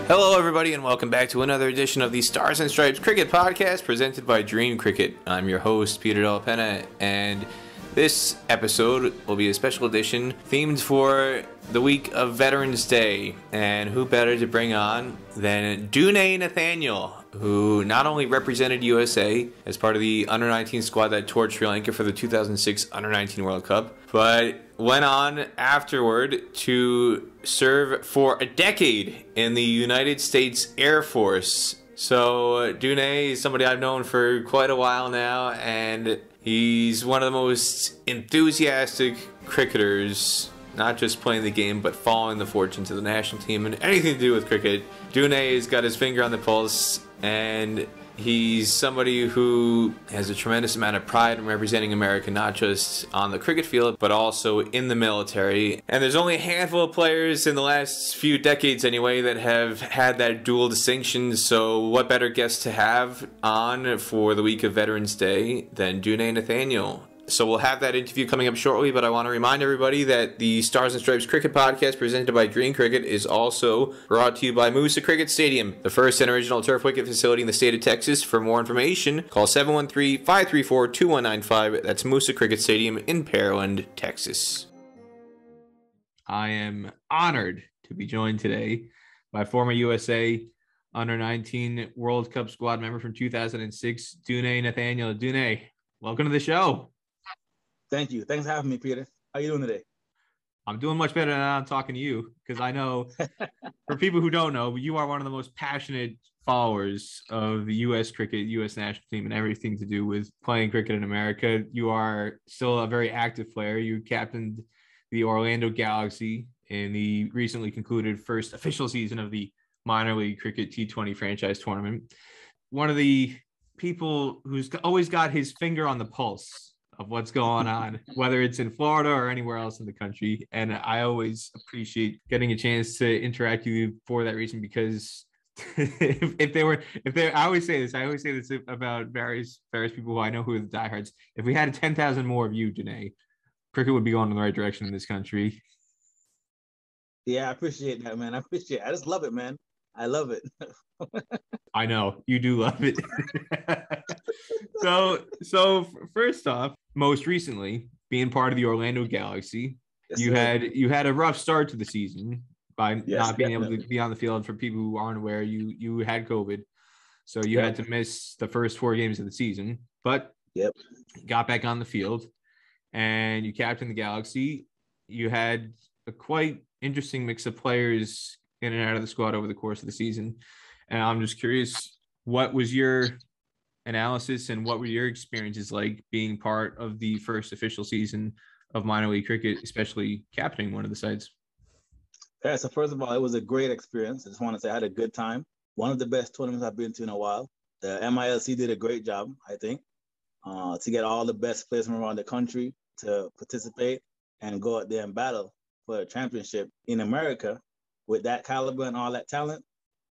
Hello, everybody, and welcome back to another edition of the Stars and Stripes Cricket Podcast presented by Dream Cricket. I'm your host, Peter Della Penna, and this episode will be a special edition themed for the week of Veterans Day. And who better to bring on than Dune Nathaniel, who not only represented USA as part of the Under-19 squad that toured Sri Lanka for the 2006 Under-19 World Cup, but went on afterward to serve for a decade in the United States Air Force. So Dune is somebody I've known for quite a while now, and he's one of the most enthusiastic cricketers, not just playing the game, but following the fortunes of the national team and anything to do with cricket. Dune has got his finger on the pulse, and he's somebody who has a tremendous amount of pride in representing America, not just on the cricket field, but also in the military. And there's only a handful of players in the last few decades anyway that have had that dual distinction, so what better guest to have on for the week of Veterans Day than Dune Nathaniel? So we'll have that interview coming up shortly, but I want to remind everybody that the Stars and Stripes Cricket Podcast presented by Dream Cricket is also brought to you by Moosa Cricket Stadium, the first and original turf wicket facility in the state of Texas. For more information, call 713-534-2195. That's Moosa Cricket Stadium in Pearland, Texas. I am honored to be joined today by former USA Under-19 World Cup squad member from 2006, Dune Nathaniel. Dune, welcome to the show. Thank you. Thanks for having me, Peter. How you doing today? I'm doing much better than I'm talking to you, because I know, for people who don't know, you are one of the most passionate followers of the U.S. cricket, U.S. national team, and everything to do with playing cricket in America. You are still a very active player. You captained the Orlando Galaxy in the recently concluded first official season of the minor league cricket T20 franchise tournament. One of the people who's always got his finger on the pulse of what's going on, whether it's in Florida or anywhere else in the country. And I always appreciate getting a chance to interact with you for that reason, because I always say this about various people who I know who are the diehards. If we had 10,000 more of you, Dune, cricket would be going in the right direction in this country. Yeah, I appreciate that, man. I just love it, man. I love it. I know you do love it. So first off, most recently being part of the Orlando Galaxy, yes, you had a rough start to the season by not being able to be on the field. For people who aren't aware, you had COVID, so you had to miss the first 4 games of the season, but got back on the field and you captained the Galaxy. You had a quite interesting mix of players in and out of the squad over the course of the season. And I'm just curious, what was your analysis and what were your experiences like being part of the first official season of minor league cricket, especially captaining one of the sides? Yeah, so first of all, it was a great experience. I just want to say I had a good time. One of the best tournaments I've been to in a while. The MILC did a great job, I think, to get all the best players from around the country to participate and go out there and battle for a championship in America with that caliber and all that talent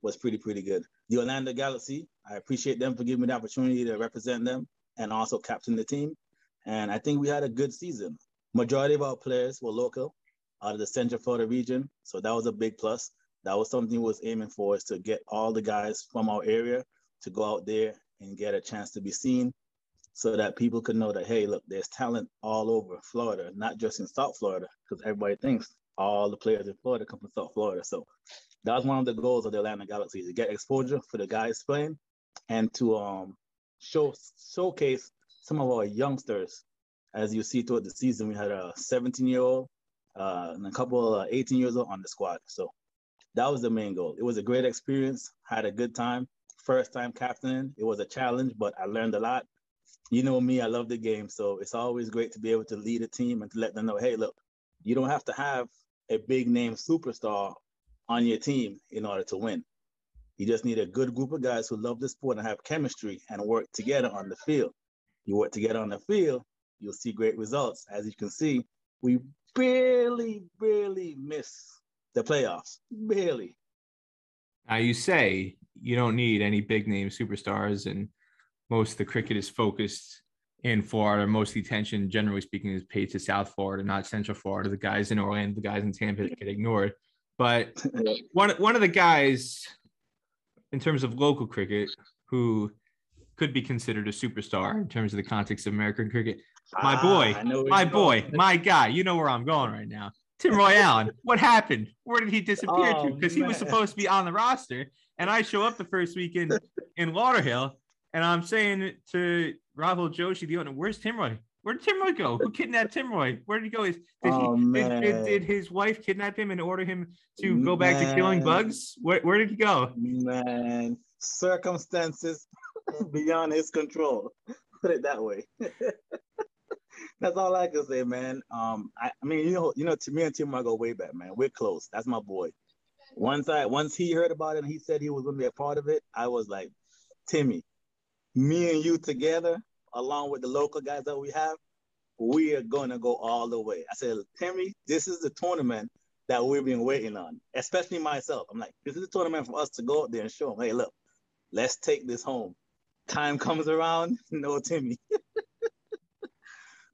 was pretty good. The Orlando Galaxy, I appreciate them for giving me the opportunity to represent them and also captain the team. And I think we had a good season. Majority of our players were local out of the Central Florida region. So that was a big plus. That was something we was aiming for, is to get all the guys from our area to go out there and get a chance to be seen so that people could know that, hey, look, there's talent all over Florida, not just in South Florida, because everybody thinks all the players in Florida come from South Florida. So that was one of the goals of the Atlanta Galaxy, to get exposure for the guys playing and to showcase some of our youngsters. As you see throughout the season, we had a 17-year-old and a couple of 18 years old on the squad. So that was the main goal. It was a great experience. Had a good time. First time captaining. It was a challenge, but I learned a lot. You know me, I love the game. So it's always great to be able to lead a team and to let them know, hey, look, you don't have to have a big name superstar on your team in order to win. You just need a good group of guys who love the sport and have chemistry and work together on the field. You work together on the field, you'll see great results. As you can see, we barely miss the playoffs. Barely. Now, you say you don't need any big name superstars, and most of the cricket is focused in Florida. Most of the attention, generally speaking, is paid to South Florida, not Central Florida. The guys in Orlando, the guys in Tampa get ignored. But one of the guys in terms of local cricket, who could be considered a superstar in terms of the context of American cricket. My boy, my guy. You know where I'm going right now. Tim Roy Allen. What happened? Where did he disappear to? Because he was supposed to be on the roster, and I show up the first weekend in Lauderhill, and I'm saying to Rahul Joshi, the owner, "Where's Tim Roy? Where did Tim Roy go? Who kidnapped Tim Roy? Where did he go? Did his wife kidnap him and order him to go back to killing bugs? Where did he go? Man, circumstances beyond his control. Put it that way. That's all I can say, man. I mean, to me and Tim Roy go way back, man. We're close. That's my boy. Once he heard about it and he said he was going to be a part of it, I was like, Timmy, me and you together, along with the local guys that we have, we are going to go all the way. I said, Timmy, this is the tournament that we've been waiting on, especially myself. I'm like, this is the tournament for us to go out there and show them, hey, look, let's take this home. Time comes around, no Timmy.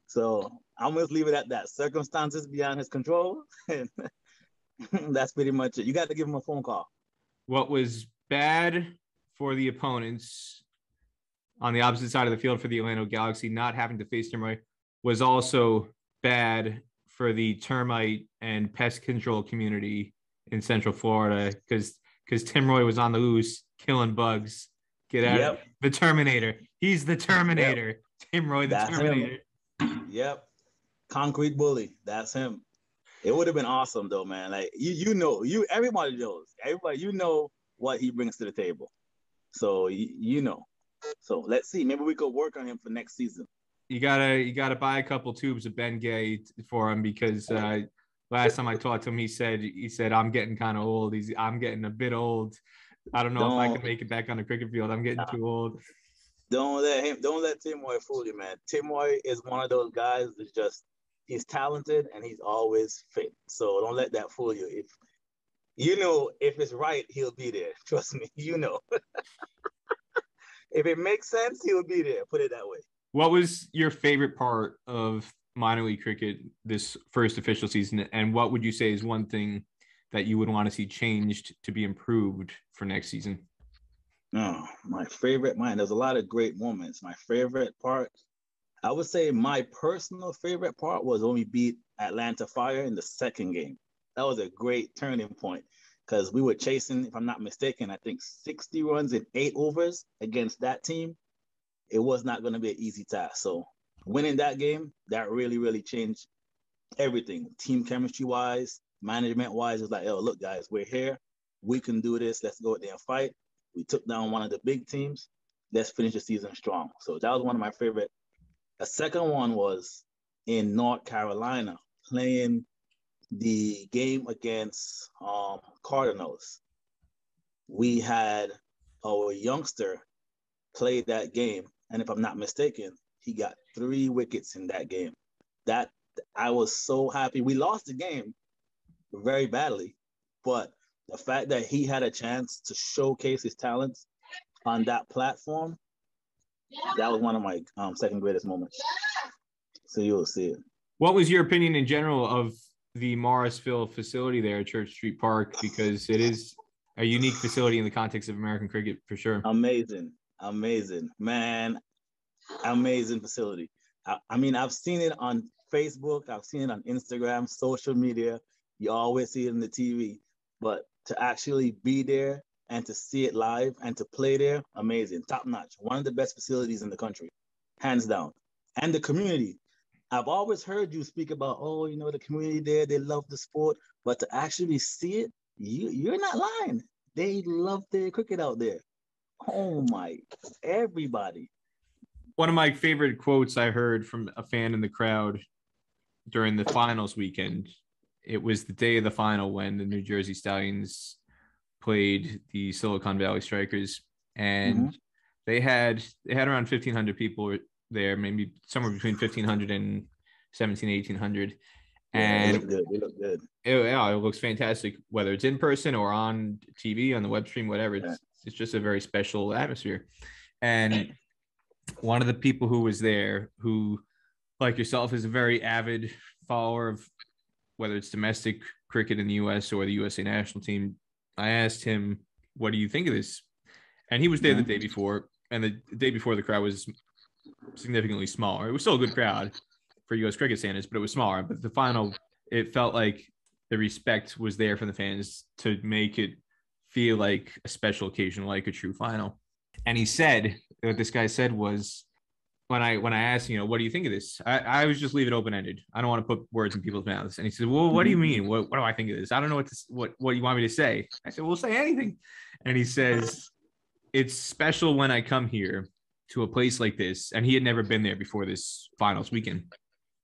So I'm going to leave it at that. Circumstances beyond his control. And that's pretty much it. You got to give him a phone call. What was bad for the opponents on the opposite side of the field for the Orlando Galaxy, not having to face Tim Roy, was also bad for the termite and pest control community in Central Florida because Tim Roy was on the loose killing bugs. Get out of the Terminator. He's the Terminator. Yep. Tim Roy, the Terminator. Him. Yep. Concrete bully. That's him. It would have been awesome though, man. Like everybody knows. Everybody, what he brings to the table. So you know. So let's see. Maybe we could work on him for next season. You gotta buy a couple tubes of Bengay for him because last time I talked to him, he said I'm getting kind of old. I'm getting a bit old. I don't know if I can make it back on the cricket field. I'm getting too old. Don't let Tim Roy fool you, man. Tim Roy is one of those guys that's he's talented and he's always fit. So don't let that fool you. If it's right, he'll be there. Trust me, If it makes sense, he'll be there. Put it that way. What was your favorite part of minor league cricket this first official season? And what would you say is one thing that you would want to see changed to be improved for next season? Oh, there's a lot of great moments. My favorite part, I would say my personal favorite part was when we beat Atlanta Fire in the second game. That was a great turning point because we were chasing, if I'm not mistaken, I think 60 runs in 8 overs against that team. It was not going to be an easy task. So winning that game, that really, really changed everything. Team chemistry-wise, management-wise, it's like, oh, look, guys, we're here. We can do this. Let's go out there and fight. We took down one of the big teams. Let's finish the season strong. So that was one of my favorite. The second one was in North Carolina, playing the game against Cardinals. We had our youngster play that game, and if I'm not mistaken, he got 3 wickets in that game. That I was so happy. We lost the game very badly, but the fact that he had a chance to showcase his talents on that platform, that was one of my second greatest moments. So you'll see it. What was your opinion in general of the Morrisville facility there at Church Street Park? Because it is a unique facility in the context of American cricket, for sure. Amazing, man. Amazing facility. I mean, I've seen it on Facebook. I've seen it on Instagram, social media. You always see it on the TV. But to actually be there and to see it live and to play there, amazing, top notch. One of the best facilities in the country, hands down. And the community. I've always heard you speak about, the community there, they love the sport. But to actually see it, you're not lying. They love their cricket out there. Oh my, everybody. One of my favorite quotes I heard from a fan in the crowd during the finals weekend, it was the day of the final when the New Jersey Stallions played the Silicon Valley Strikers, and they had around 1,500 people there, maybe somewhere between 1,500 and 1,800. And they look good. It looks fantastic, whether it's in person or on TV, on the web stream, whatever. It's just a very special atmosphere. And one of the people who was there, who, like yourself, is a very avid follower of whether it's domestic cricket in the U.S. or the USA national team, I asked him, what do you think of this? And he was there the day before, and the day before the crowd was significantly smaller. It was still a good crowd for U.S. cricket standards, but it was smaller. But the final, it felt like the respect was there from the fans to make it feel like a special occasion, like a true final. And he said, what this guy said was, when I asked, what do you think of this? I was just leave it open ended. I don't want to put words in people's mouths. And he said, well, what do you mean? What do I think of this? I don't know what you want me to say. I said, well, say anything. And he says, it's special when I come here to a place like this. And he had never been there before this finals weekend.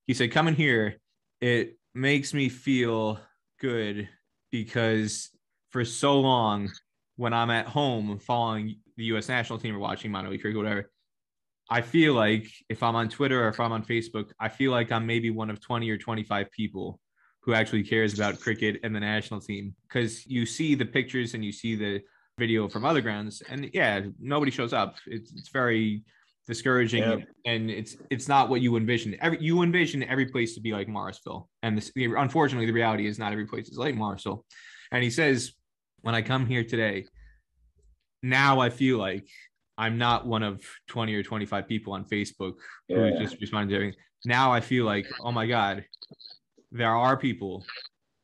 He said, coming here, it makes me feel good because for so long, when I'm at home following the U.S. national team or watching minor league cricket, whatever, I feel like if I'm on Twitter or if I'm on Facebook, I feel like I'm maybe one of 20 or 25 people who actually cares about cricket and the national team, because you see the pictures and you see the video from other grounds, and yeah, nobody shows up. It's very discouraging, and it's not what you envision. You envision every place to be like Morrisville, and unfortunately, the reality is not every place is like Morrisville. And he says, when I come here today, now I feel like I'm not one of 20 or 25 people on Facebook who just responding to everything. Now I feel like, oh my God, there are people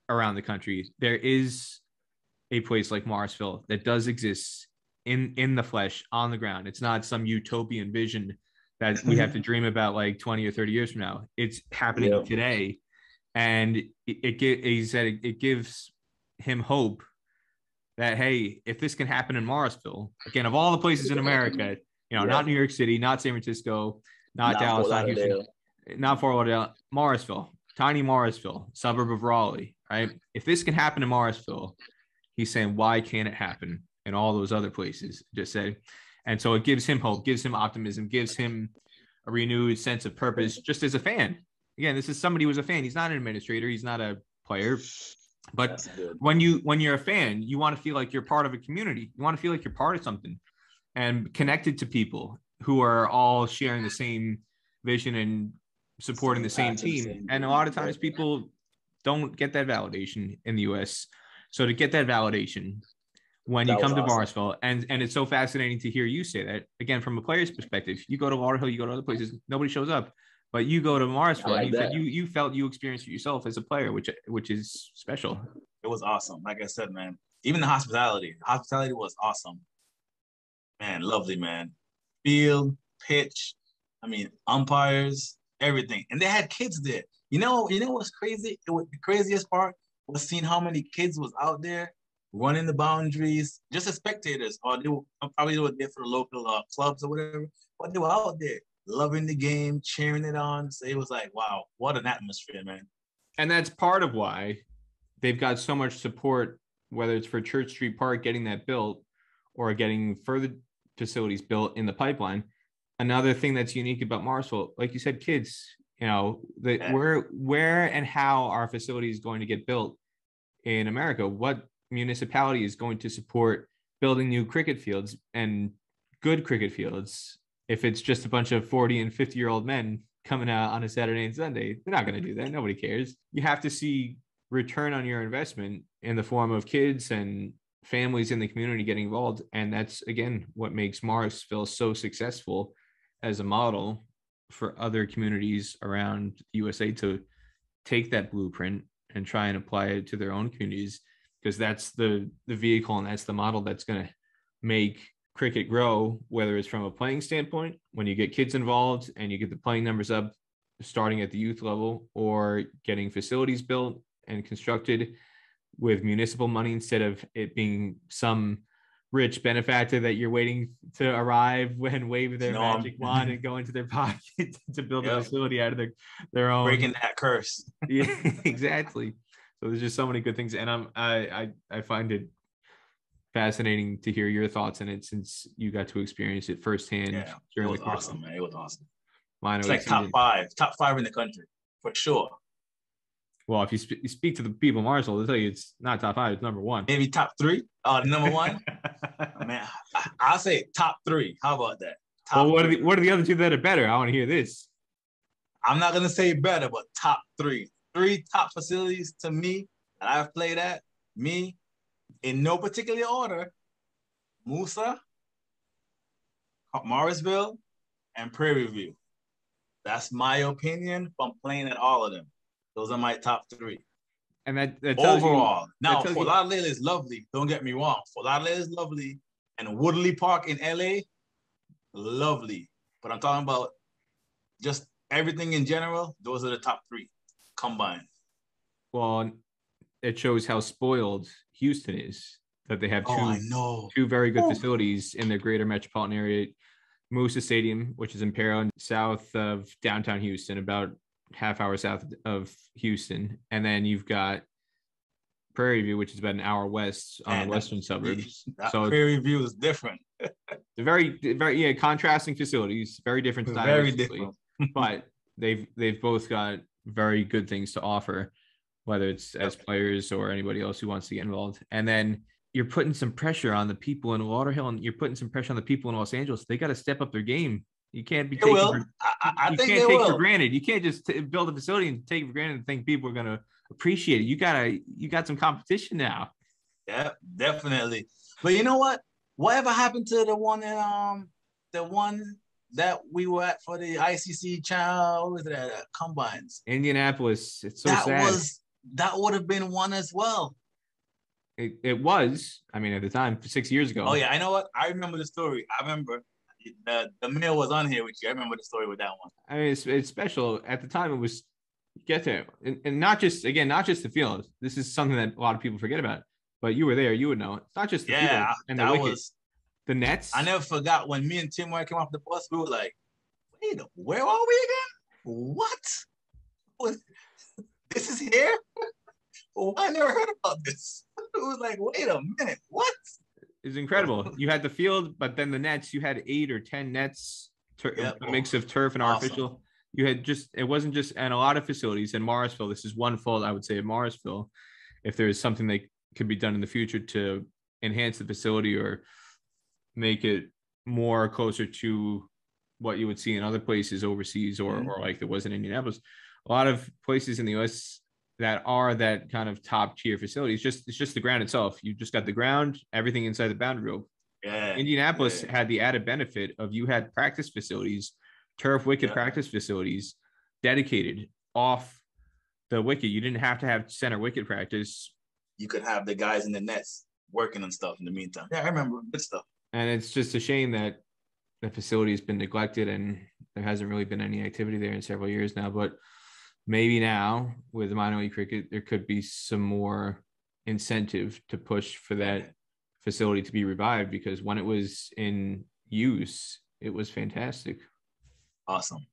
around the country. There is a place like Morrisville that does exist in the flesh, on the ground. It's not some utopian vision that we have to dream about like 20 or 30 years from now. It's happening today. And he said it gives him hope that, hey, if this can happen in Morrisville, again, of all the places in America, not New York City, not San Francisco, not Dallas, not Houston, not Fort Lauderdale, Morrisville, tiny Morrisville, suburb of Raleigh, right? If this can happen in Morrisville, he's saying, why can't it happen in all those other places? Just say. And so it gives him hope, gives him optimism, gives him a renewed sense of purpose just as a fan. Again, this is somebody who was a fan. He's not an administrator. He's not a player. But when you're a fan, you want to feel like you're part of a community. You want to feel like you're part of something and connected to people who are all sharing the same vision and supporting the same team. And a lot of times people don't get that validation in the US. So to get that validation when you come to Morrisville, and it's so fascinating to hear you say that, again, from a player's perspective, you go to Lauderhill, you go to other places, nobody shows up. But you go to Morrisville, and you felt you experienced it yourself as a player, which is special. It was awesome. Like I said, man, even the hospitality was awesome. Man, lovely, man. Field, pitch, umpires, everything. And they had kids there. You know what's crazy? The craziest part was seeing how many kids was out there running the boundaries, just as spectators, or they were there for the local clubs or whatever, but they were out there loving the game, cheering it on. So it was like, wow, what an atmosphere, man. And that's part of why they've got so much support, whether it's for Church Street Park getting that built or getting further facilities built in the pipeline. Another thing that's unique about Morrisville, like you said, kids, where and how our facility is going to get built in America. What municipality is going to support building new cricket fields and good cricket fields? If it's just a bunch of 40 and 50-year-old men coming out on a Saturday and Sunday, they're not going to do that. Nobody cares. You have to see return on your investment in the form of kids and families in the community getting involved. And that's, again, what makes Morrisville so successful as a model for other communities around the USA to take that blueprint and try and apply it to their own communities, because that's the vehicle and that's the model that's going to make cricket grow, whether it's from a playing standpoint, when you get kids involved and you get the playing numbers up starting at the youth level, or getting facilities built and constructed with municipal money instead of it being some rich benefactor that you're waiting to arrive and wave their magic wand and go into their pocket to build a facility out of their own. Breaking that curse. Yeah, exactly. So there's just so many good things. And I find it fascinating to hear your thoughts on it, since you got to experience it firsthand. Yeah, during the course. Awesome, man. It was awesome. It's like top five in the country for sure. Well, if you speak to the people in Morrisville, they'll tell you it's not top five, it's number one. Maybe top three. Number one. Man, I'll say top three. How about that? What are the other two that are better? I want to hear this. I'm not gonna say better, but top three. Three top facilities to me that I've played at. Me, in no particular order: Musa, Morrisville, and Prairie View. That's my opinion from playing at all of them. Those are my top three. And that tells overall. You, now, Fort Lauderdale is lovely. Don't get me wrong. Fort Lauderdale is lovely. And Woodley Park in LA, lovely. But I'm talking about just everything in general. Those are the top three combined. Well, it shows how spoiled Houston is that they have two very good facilities in the greater metropolitan area. Moosa Stadium, which is in Imperial, south of downtown Houston, about half hour south of Houston. And then you've got Prairie View, which is about an hour west on the western suburbs. So Prairie View is different. They're very contrasting facilities, very different stylistically. Very different. But they've both got very good things to offer, whether it's as players or anybody else who wants to get involved. And then you're putting some pressure on the people in Lauderhill, and you're putting some pressure on the people in Los Angeles. They got to step up their game. You can't be taking for granted. You can't just build a facility and take it for granted and think people are going to appreciate it. You got some competition now. Yeah, definitely. But you know what? Whatever happened to the one that we were at for the ICC channel? What was that? Combines. Indianapolis. It's so sad. That would have been one as well. It was. I mean, at the time, 6 years ago. Oh yeah, I know what. I remember the story. I remember the mail was on here with you. I remember the story with that one. I mean, it's special. At the time, it was get there, and not just the field. This is something that a lot of people forget about. But you were there. You would know. It's not just the field and the wicket. The nets. I never forgot when me and Tim White came off the bus. We were like, "Wait, where are we again? What? This is here? Oh, I never heard about this." It was like, wait a minute, what? It's incredible. You had the field, but then the nets. You had 8 or 10 nets, a mix of turf and artificial. You had it wasn't just, and a lot of facilities in Morrisville. This is one fault I would say of Morrisville. If there is something that could be done in the future to enhance the facility or make it more closer to what you would see in other places overseas or like there was in Indianapolis, a lot of places in the U.S. that are that kind of top tier facilities. It's just the ground itself. You just got the ground, everything inside the boundary rope. Yeah. Indianapolis had the added benefit of you had practice facilities, turf wicket practice facilities dedicated off the wicket. You didn't have to have center wicket practice. You could have the guys in the nets working and stuff in the meantime. Yeah, I remember good stuff. And it's just a shame that the facility has been neglected and there hasn't really been any activity there in several years now. But maybe now with the minor league cricket, there could be some more incentive to push for that facility to be revived, because when it was in use, it was fantastic. Awesome.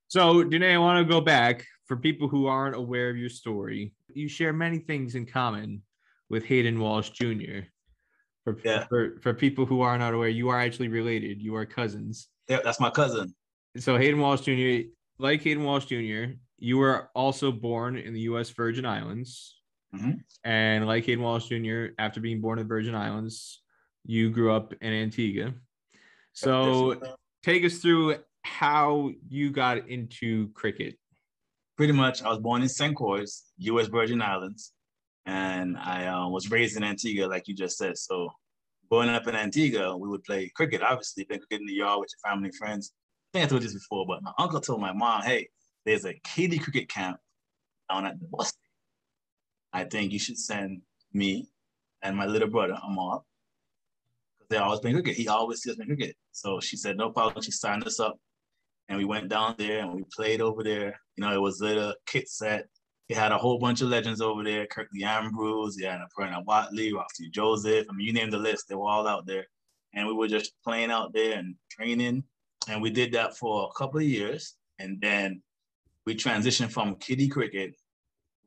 So, Danae, I want to go back for people who aren't aware of your story. You share many things in common with Hayden Walsh Jr. For people who are not aware, you are actually related. You are cousins. Yeah, that's my cousin. So Hayden Walsh Jr., like Hayden Walsh Jr., you were also born in the U.S. Virgin Islands. Mm-hmm. And like Hayden Walsh Jr., after being born in the Virgin Islands, you grew up in Antigua. So take us through how you got into cricket. Pretty much, I was born in St. Croix, U.S. Virgin Islands. And I was raised in Antigua, like you just said. So growing up in Antigua, we would play cricket, obviously, play cricket in the yard with your family and friends. I think I told you this before, but my uncle told my mom, hey, there's a Katy cricket camp down at the bus. I think you should send me and my little brother, Amar, because they're always playing cricket. He always sees us playing cricket. So she said, no problem. She signed us up. And we went down there and we played over there. You know, it was a little kit set. He had a whole bunch of legends over there. Kirkley Ambrose, he had Pernell Watley, Roxy Joseph. I mean, you name the list, they were all out there. And we were just playing out there and training. And we did that for a couple of years. And then we transitioned from kiddie cricket,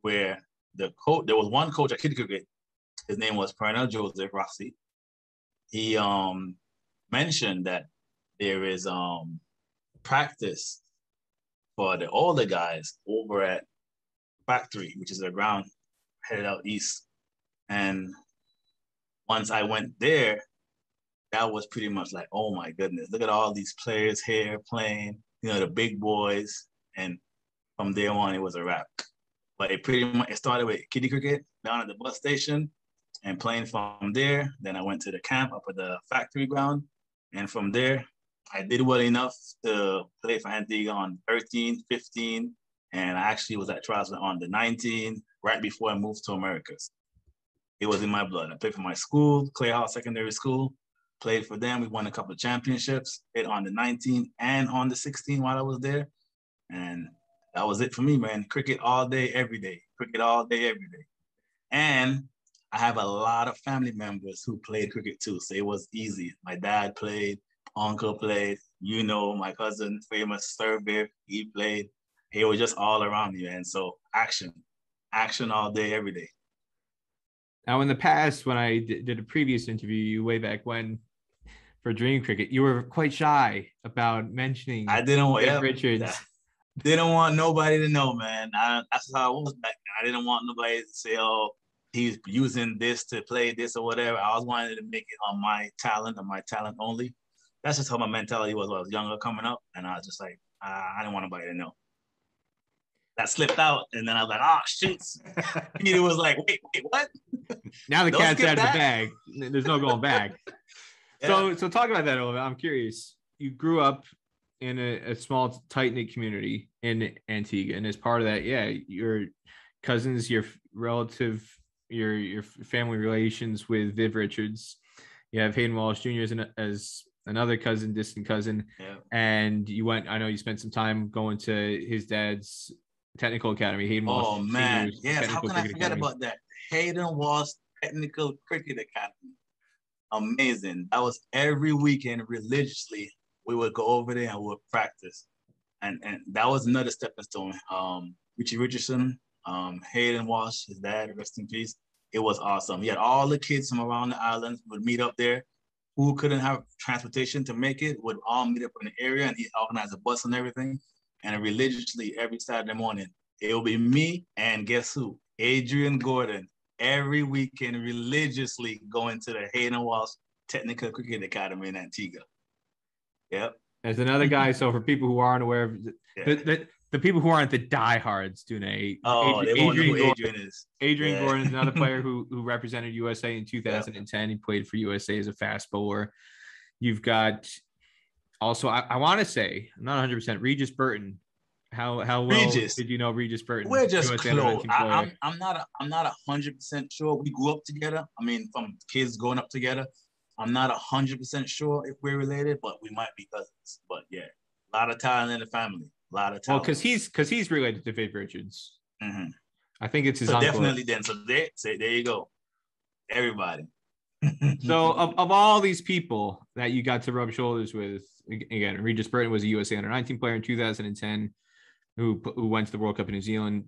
where there was one coach at kiddie cricket. His name was Pernell Joseph, Roxy. He mentioned that there is practice for the older guys over at Factory, which is a ground headed out east. And once I went there, that was pretty much like, oh my goodness, look at all these players here playing, you know, the big boys. And from there on, it was a wrap. But it started with kiddie cricket down at the bus station and playing from there. Then I went to the camp up at the Factory ground. And from there, I did well enough to play for Antigua on 13, 15, and I actually was at trials on the 19 right before I moved to Americas. It was in my blood. I played for my school, Clay Hall Secondary School, played for them. We won a couple of championships, played on the 19 and on the 16 while I was there. And that was it for me, man. Cricket all day, every day. Cricket all day, every day. And I have a lot of family members who played cricket too, so it was easy. My dad played, uncle played, my cousin, famous surveyor, he played. He was just all around me, man. So action all day, every day. Now, in the past, when I did a previous interview way back when for Dream Cricket, you were quite shy about mentioning Richards. Didn't want nobody to know, man. That's how I was back then. I didn't want nobody to say, oh, he's using this to play this or whatever. I was wanting to make it on my talent only. That's just how my mentality was when I was younger coming up. And I was just like, I didn't want nobody to know. That slipped out. And then I was like, oh, shoots. Peter was like, wait, what? Now the cat's out of the bag. There's no going back. Yeah. So talk about that a little bit. I'm curious. You grew up in a small, tight-knit community in Antigua. And as part of that, your cousins, your relative, your family relations with Viv Richards. You have Hayden Walsh Jr. as another cousin, distant cousin. Yeah. And I know you spent some time going to his dad's technical academy, Hayden Walsh. Oh, man. Yes, how can I forget about that? Hayden Walsh Technical Cricket Academy. Amazing. That was every weekend religiously. We would go over there and we would practice. And that was another stepping stone. Richie Richardson, Hayden Walsh, his dad, rest in peace. It was awesome. He had all the kids from around the islands would meet up there. Who couldn't have transportation to make it would all meet up in the area, and he organized a bus and everything. And religiously every Saturday morning, it will be me and guess who? Adrian Gordon. Every weekend religiously going to the Hayden Walsh Technical Cricket Academy in Antigua. Yep. There's another guy. So for people who aren't aware of the people who aren't the diehards, Dune. Oh, they won't know who Adrian is. Adrian Gordon is another player who represented USA in 2010. Yeah. He played for USA as a fast bowler. You've got also, I want to say, I'm not 100%, Regis Burton. How well did you know Regis Burton? We're just USA close. I'm not 100% sure. We grew up together. I mean, from kids growing up together. I'm not 100% sure if we're related, but we might be cousins. But yeah, a lot of talent in the family. A lot of talent. Well, because he's related to Viv Richards. Mm-hmm. I think it's his uncle. Definitely then. So there you go. Everybody. So of all these people that you got to rub shoulders with, again, Regis Burton was a USA Under-19 player in 2010 who went to the World Cup in New Zealand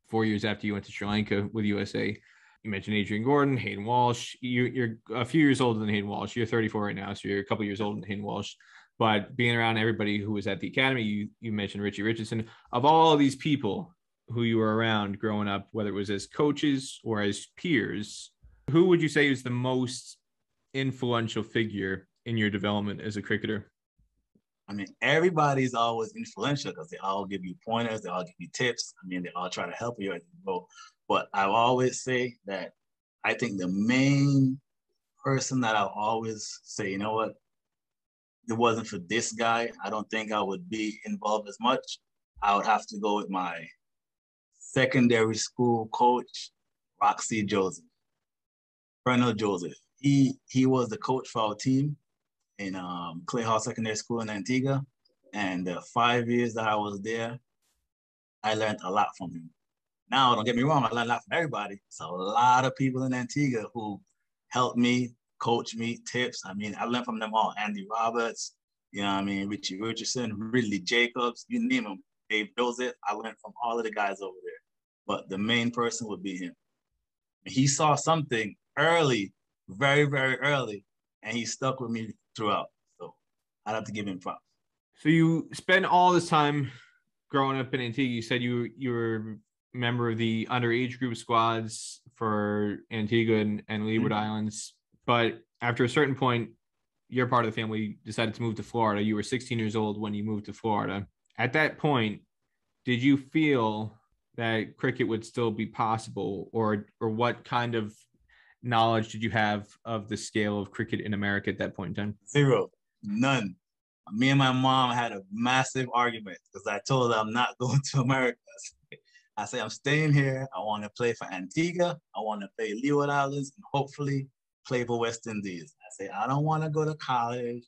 4 years after you went to Sri Lanka with USA. You mentioned Adrian Gordon, Hayden Walsh. You're a few years older than Hayden Walsh. You're 34 right now, so you're a couple years older than Hayden Walsh. But being around everybody who was at the academy, you mentioned Richie Richardson. Of all these people who you were around growing up, whether it was as coaches or as peers, who would you say is the most influential figure in your development as a cricketer? I mean, everybody's always influential because they all give you pointers, they all give you tips. I mean, they all try to help you as you go. But I always say that I think the main person that I'll always say, you know what, if it wasn't for this guy, I don't think I would be involved as much. I would have to go with my secondary school coach, Roxy Joseph. Colonel Joseph. He was the coach for our team in Clay Hall Secondary School in Antigua. And the 5 years that I was there, I learned a lot from him. Now, don't get me wrong, I learned a lot from everybody. So a lot of people in Antigua who helped me, coach me, tips. I mean, I learned from them all. Andy Roberts, you know what I mean, Richie Richardson, Ridley Jacobs, you name them. Dave Joseph, I learned from all of the guys over there. But the main person would be him. He saw something early, very, very early, and he stuck with me throughout. So I'd have to give him props. So you spend all this time growing up in Antigua. You said you were a member of the underage group squads for Antigua and Leeward Islands. But after a certain point, your part of the family decided to move to Florida. You were 16 years old when you moved to Florida. At that point, did you feel that cricket would still be possible, or what kind of knowledge did you have of the scale of cricket in America at that point in time? Zero. None. Me and my mom had a massive argument because I told her I'm not going to America. I say I'm staying here. I want to play for Antigua. I want to play Leeward Islands and hopefully play for West Indies. I say I don't want to go to college.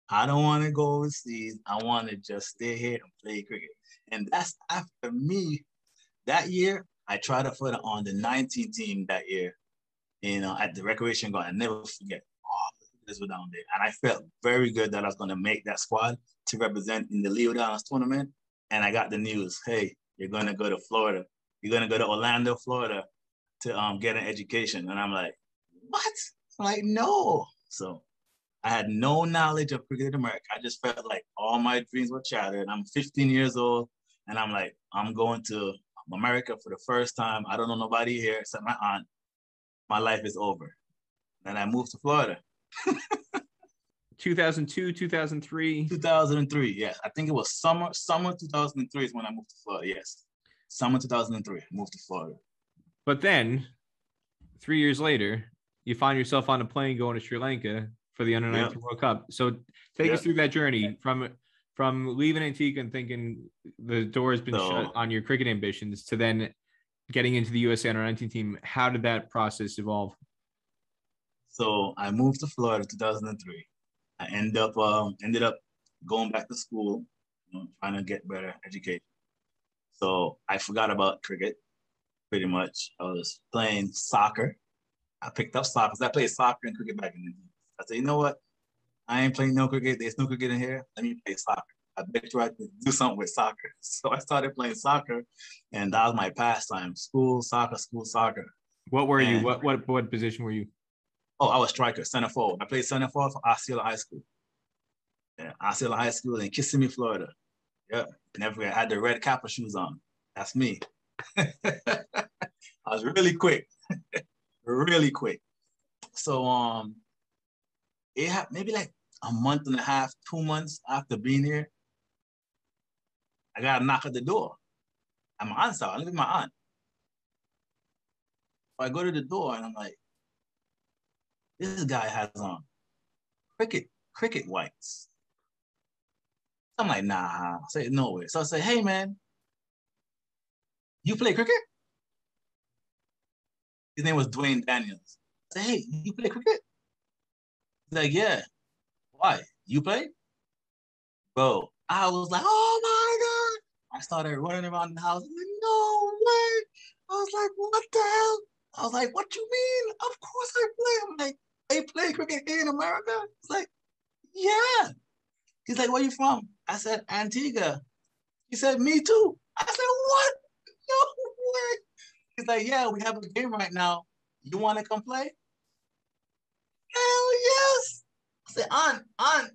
I don't want to go overseas. I want to just stay here and play cricket. And that's after me. That year, I tried to put on the 19 team that year, at the recreation ground. I never forget. All the cricketers were down there. And I felt very good that I was going to make that squad to represent in the Leeward Islands tournament. And I got the news, hey, you're going to go to Florida. You're going to go to Orlando, Florida to get an education. And I'm like, what? I'm like, no. So I had no knowledge of cricket in America. I just felt like all my dreams were shattered. I'm 15 years old, and I'm like, I'm going to America for the first time. I don't know nobody here except my aunt. My life is over. And I moved to Florida. 2002, 2003? 2003, yes. I think it was summer 2003 is when I moved to Florida, yes. Summer 2003, I moved to Florida. But then, 3 years later, you find yourself on a plane going to Sri Lanka for the Under-19 World Cup. So take us through that journey from leaving Antigua and thinking the door has been shut on your cricket ambitions to then getting into the USA Under-19 team. How did that process evolve? So I moved to Florida in 2003. I ended up going back to school, trying to get better education. So I forgot about cricket pretty much. I was playing soccer. I picked up soccer. I played soccer and cricket back in the day. I said, you know what? I ain't playing no cricket. There's no cricket in here. Let me play soccer. I bet you I could do something with soccer. So I started playing soccer, and that was my pastime. School, soccer. What were you? What position were you? Oh, I was striker, center forward. I played center forward for Osceola High School. Yeah, Osceola High School in Kissimmee, Florida. Yeah, never forget. I had the red Kappa shoes on. That's me. I was really quick. Really quick. So it had maybe like a month and a half, 2 months after being here, I got a knock at the door. I'm my aunt's house. I live with my aunt. So I go to the door and I'm like, this guy has on cricket whites. I'm like, nah. I say, no way. So I say, hey man, you play cricket? His name was Dwayne Daniels. I say, hey, you play cricket? He's like, yeah. Why? You play? Bro, I was like, oh my God. I started running around the house. I'm like, no way. I was like, what the hell? I was like, what you mean? Of course I play. I'm like, they play cricket here in America? He's like, yeah. He's like, where you from? I said, Antigua. He said, me too. I said, what? No way. He's like, yeah, we have a game right now. You want to come play? Hell yes. I said, Aunt,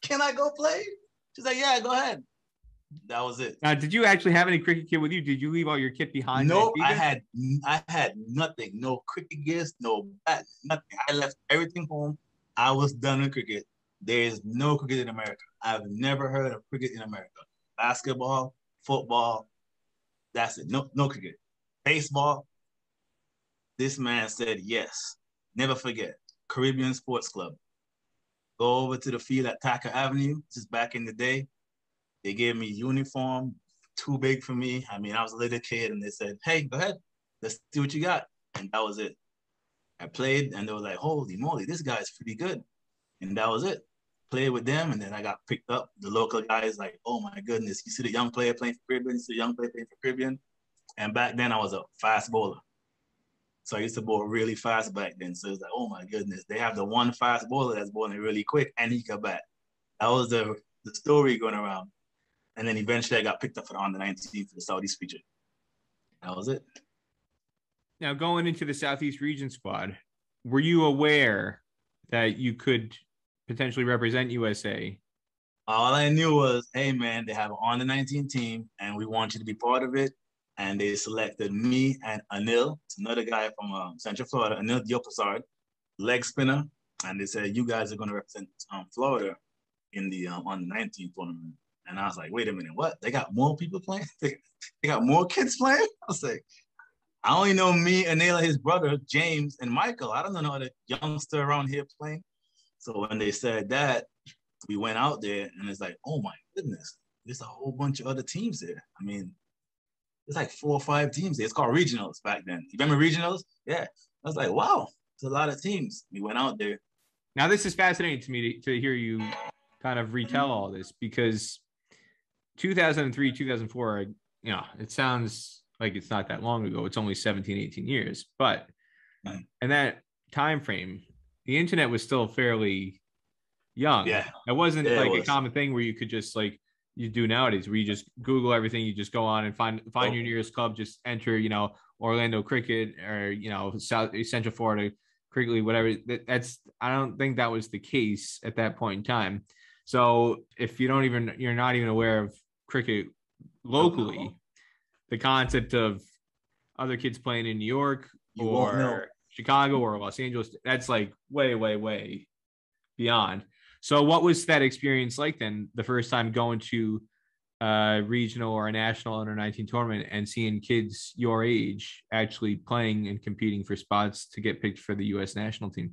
can I go play? She's like, yeah, go ahead. That was it. Now, did you actually have any cricket kit with you? Did you leave all your kit behind? No, I had nothing. No cricket gears, no bat, nothing. I left everything home. I was done with cricket. There is no cricket in America. I've never heard of cricket in America. Basketball, football, that's it. No cricket. Baseball. This man said yes. Never forget. Caribbean Sports Club. Go over to the field at Tacker Avenue. Just back in the day. They gave me uniform, too big for me. I mean, I was a little kid, and they said, hey, go ahead. Let's see what you got. And that was it. I played, and they were like, holy moly, this guy's pretty good. And that was it. Played with them, and then I got picked up. The local guys like, oh, my goodness. You see the young player playing for Caribbean? You see the young player playing for Caribbean? And back then, I was a fast bowler. So I used to bowl really fast back then. So it's like, oh, my goodness. They have the one fast bowler that's bowling really quick, and he can bat. That was the story going around. And then eventually I got picked up for the Under-19 for the Southeast feature. That was it. Now, going into the Southeast region squad, were you aware that you could potentially represent USA? All I knew was, hey, man, they have an Under-19 team, and we want you to be part of it. And they selected me and Anil, it's another guy from Central Florida, Anil Diopasard, leg spinner. And they said, you guys are going to represent Florida in the Under-19 tournament. And I was like, wait a minute, what? They got more people playing? They got more kids playing? I was like, I only know me, Anil, his brother, James, and Michael. I don't know no other youngster around here playing. So when they said that, we went out there and it's like, oh my goodness, there's a whole bunch of other teams there. I mean, there's like 4 or 5 teams there. It's called regionals back then. You remember regionals? Yeah. I was like, wow, it's a lot of teams. We went out there. Now, this is fascinating to me to hear you kind of retell all this, because 2003, 2004, it sounds like it's not that long ago. It's only 17, 18 years. But in that time frame, the internet was still fairly young. Yeah. It wasn't like a common thing where you could just like you do nowadays, where you just Google everything. You just go on and find your nearest club, just enter, Orlando Cricket or, Central Florida Cricket League, whatever. I don't think that was the case at that point in time. So if you're not even aware of cricket locally, the concept of other kids playing in New York or Chicago or Los Angeles, that's like way, way, way beyond. So what was that experience like then, the first time going to a regional or a national under 19 tournament and seeing kids your age actually playing and competing for spots to get picked for the U.S. national team?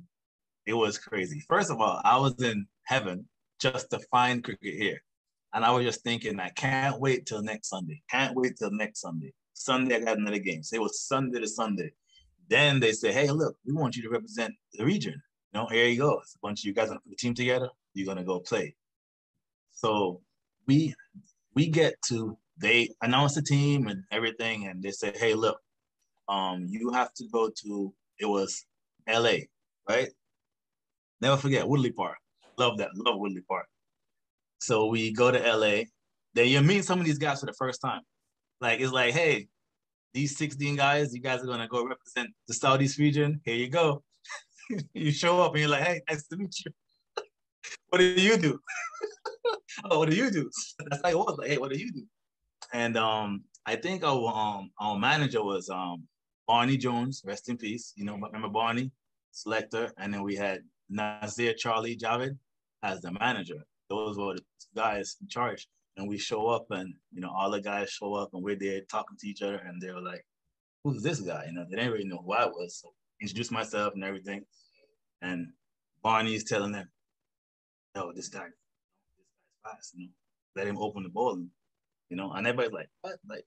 It was crazy. First of all, I was in heaven just to find cricket here. And I was just thinking, I can't wait till next Sunday. Sunday, I got another game. So it was Sunday to Sunday. Then they say, hey, look, we want you to represent the region. Here you go. It's a bunch of you guys going to put a team together. You're going to go play. So we they announce the team and everything. And they say, hey, look, you have to go to, it was L.A., right? Never forget, Woodley Park. Love that. Love Woodley Park. So we go to LA. Then you meet some of these guys for the first time. Like, it's like, hey, these 16 guys, you guys are going to go represent the Southeast region. Here you go. You show up and you're like, hey, nice to meet you. What do you do? Oh, what do you do? That's like, what? Like, hey, what do you do? And I think our manager was Barney Jones, rest in peace. Remember Barney, selector. And then we had Nazir Charlie Javed as the manager. Those were the guys in charge. And we show up and, all the guys show up and we're there talking to each other. And they were like, who's this guy? They didn't really know who I was. So introduced myself and everything. And Barney's telling them, yo, this guy's fast, let him open the ball. And everybody's like, what? Like,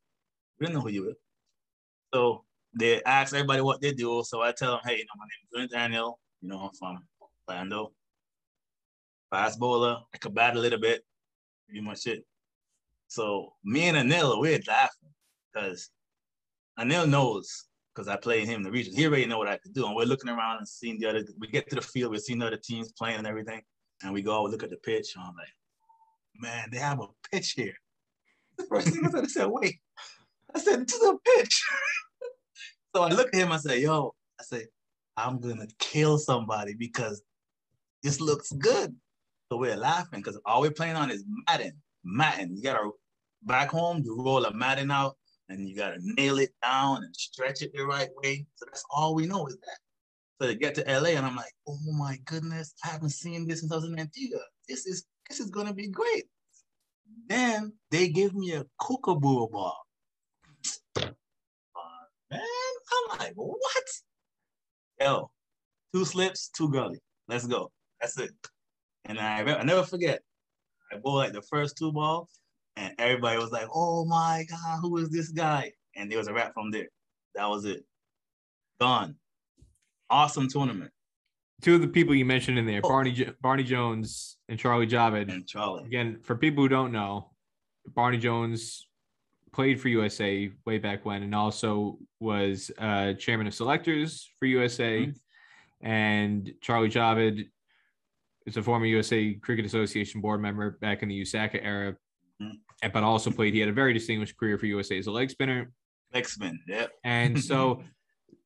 we don't know who you are. So they ask everybody what they do. So I tell them, hey, my name is Jordan Daniel. I'm from Orlando. Fast bowler. I could bat a little bit. Pretty much it. So me and Anil, we're laughing because Anil knows, because I played him in the region. He already know what I could do. And we're looking around and seeing we get to the field, we're seeing other teams playing and everything. And we go, look at the pitch. And I'm like, man, they have a pitch here. The first thing I said, wait. I said, this is a pitch. So I look at him, I say, I'm going to kill somebody because this looks good. So we're laughing because all we're playing on is matting. You got to, back home, you roll a matting out and you got to nail it down and stretch it the right way. So that's all we know is that. So to get to LA and I'm like, oh my goodness, I haven't seen this since I was in Antigua. This is going to be great. Then they give me a kookaburra ball. Man, I'm like, what? Yo, 2 slips, 2 gully. Let's go. That's it. And I never forget. I bowled like the first 2 balls, and everybody was like, oh my God, who is this guy? And there was a wrap from there. That was it. Gone. Awesome tournament. 2 of the people you mentioned in there, Barney Jones and Charlie Javed. And Charlie. Again, for people who don't know, Barney Jones played for USA way back when and also was chairman of selectors for USA. Mm-hmm. And Charlie Javed is a former USA Cricket Association board member back in the USACA era, but also he had a very distinguished career for USA as a leg spinner. Leg spin, yeah. And so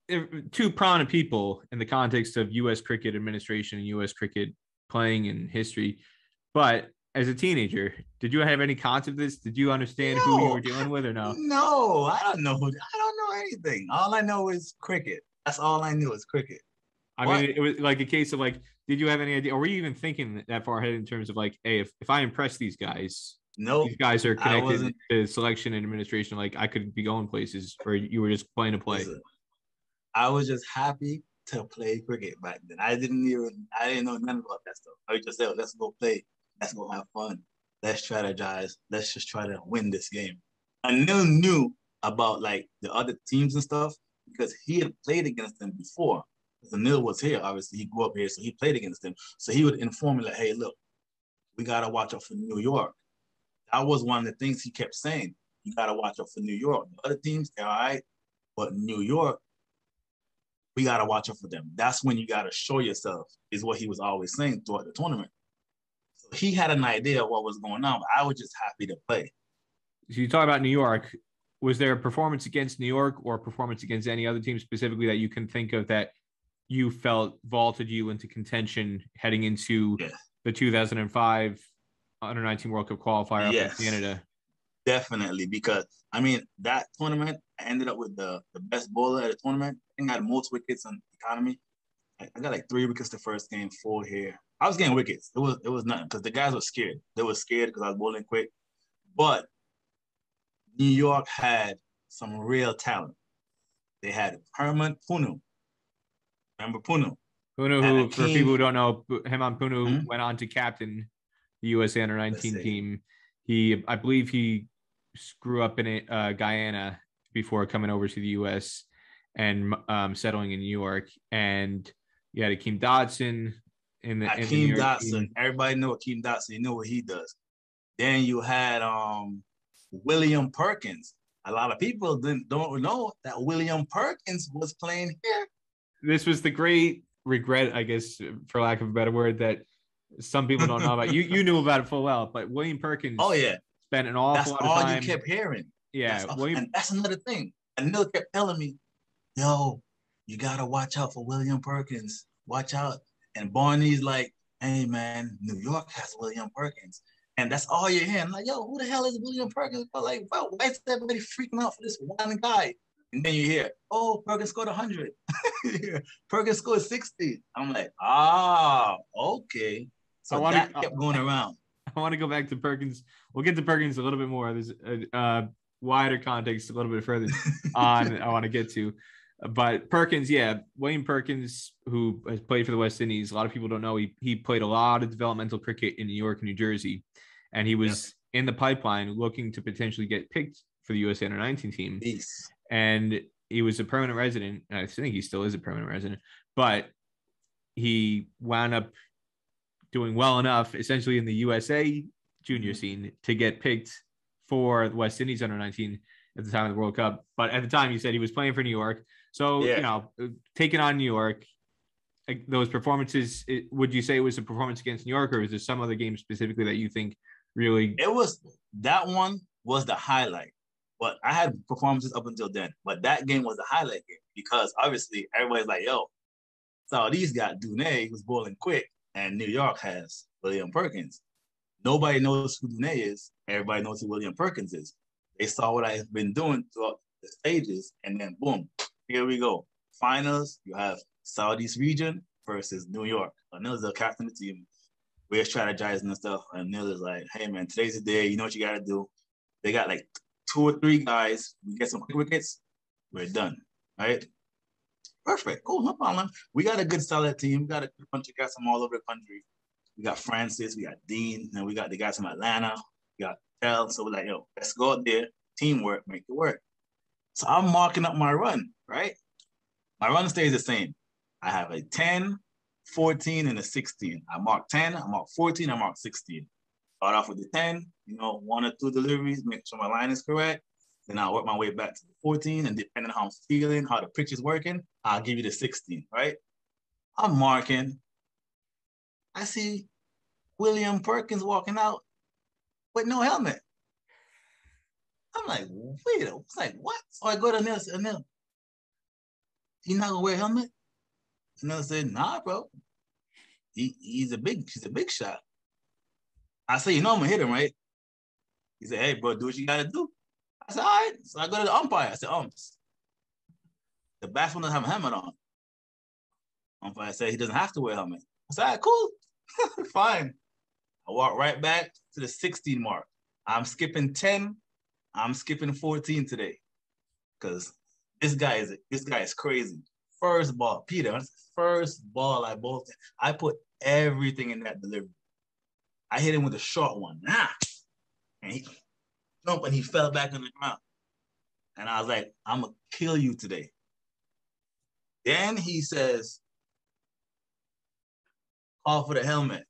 2 prominent people in the context of U.S. cricket administration and U.S. cricket playing in history. But as a teenager, did you have any concept of this? Did you understand who you were dealing with or no? No, I don't know. I don't know anything. All I know is cricket. That's all I knew is cricket. I mean, it was like a case of like, did you have any idea, or were you even thinking that far ahead in terms of like, hey, if I impress these guys, these guys are connected to selection and administration, like I could be going places, or you were just playing to play? Listen, I was just happy to play cricket back then. I didn't know nothing about that stuff. I just said, let's go play. let's go have fun. Let's strategize. Let's just try to win this game. And Neil knew about like the other teams and stuff because he had played against them before. So Neil was here, obviously. He grew up here, so he played against them. So he would inform me like, hey, look, we got to watch out for New York. That was one of the things he kept saying. You got to watch out for New York. The other teams, they're all right. But New York, we got to watch out for them. That's when you got to show yourself, is what he was always saying throughout the tournament. So he had an idea of what was going on, but I was just happy to play. So you talk about New York. Was there a performance against New York or a performance against any other team specifically that you can think of that you felt vaulted you into contention heading into the 2005 Under-19 World Cup qualifier up in Canada? Definitely, because, I mean, that tournament, I ended up with the best bowler at the tournament. I think I had most wickets in the economy. I got like 3 wickets the first game, 4 here. I was getting wickets. It was nothing because the guys were scared. They were scared because I was bowling quick. But New York had some real talent. They had Herman Punu. Remember Punu? Punu, who, for people who don't know, Herman Punu went on to captain the USA Under-19 team. I believe he grew up in Guyana before coming over to the U.S. and settling in New York. And you had Akeem Dotson Akeem Dotson. Everybody know Akeem Dotson. You know what he does. Then you had William Perkins. A lot of people don't know that William Perkins was playing here. This was the great regret, I guess, for lack of a better word, that some people don't know about. You knew about it full well, but William Perkins. Oh yeah, spent an awful lot of time. That's all you kept hearing. Yeah, and that's another thing. And Neil kept telling me, "Yo, you gotta watch out for William Perkins. Watch out." And Barney's like, "Hey man, New York has William Perkins." And that's all you're hearing. I'm like, yo, who the hell is William Perkins? I'm like, bro, why is everybody freaking out for this one guy? And then you hear, oh, Perkins scored 100. Perkins scored 60. I'm like, okay. So that kept going around. I want to go back to Perkins. We'll get to Perkins a little bit more. There's a wider context a little bit further on I want to get to. But Perkins, William Perkins, who has played for the West Indies. A lot of people don't know he played a lot of developmental cricket in New York and New Jersey. And he was in the pipeline looking to potentially get picked for the USA Under-19 team. Peace. And he was a permanent resident. I think he still is a permanent resident. But he wound up doing well enough, essentially in the USA junior scene, to get picked for the West Indies Under-19 at the time of the World Cup. But at the time, you said he was playing for New York. So, taking on New York, those performances, would you say it was a performance against New York, or is there some other game specifically that you think really? That one was the highlight. But I had performances up until then. But that game was the highlight game because obviously everybody's like, yo, Saudis got Dunay, who's bowling quick, and New York has William Perkins. Nobody knows who Dunay is. Everybody knows who William Perkins is. They saw what I've been doing throughout the stages, and then boom, here we go. Finals, you have Southeast region versus New York. Neil's the captain of the team. We're strategizing and stuff, and Neil is like, hey man, today's the day. You know what you got to do. They got like 2 or 3 guys. We get some quick wickets. We're done, right? Perfect. Cool, no problem. We got a good solid team. We got a good bunch of guys from all over the country. We got Francis, we got Dean, and we got the guys from Atlanta. We got Tel. So we're like, yo, let's go out there. Teamwork, make it work. So I'm marking up my run, right? My run stays the same. I have a 10, 14, and a 16. I mark 10, I mark 14, I mark 16. Start off with the 10, 1 or 2 deliveries, make sure my line is correct. Then I'll work my way back to the 14, and depending on how I'm feeling, how the pitch is working, I'll give you the 16, right? I'm marking. I see William Perkins walking out with no helmet. I'm like, wait, it's like, what? So I go to Neil, and Neil, he not gonna wear a helmet? And Neil said, nah, bro. She's a big shot. I said, I'm gonna hit him, right? He said, hey, bro, do what you gotta do. I said, all right. So I go to the umpire. I said, the batsman doesn't have a helmet on. Umpire said he doesn't have to wear a helmet. I said, all right, cool. Fine. I walk right back to the 16 mark. I'm skipping 10. I'm skipping 14 today. Because this guy is crazy. First ball, Peter, first ball I bowled. I put everything in that delivery. I hit him with a short one. And he jumped and he fell back on the ground. And I was like, I'm going to kill you today. Then he says, call for the helmet.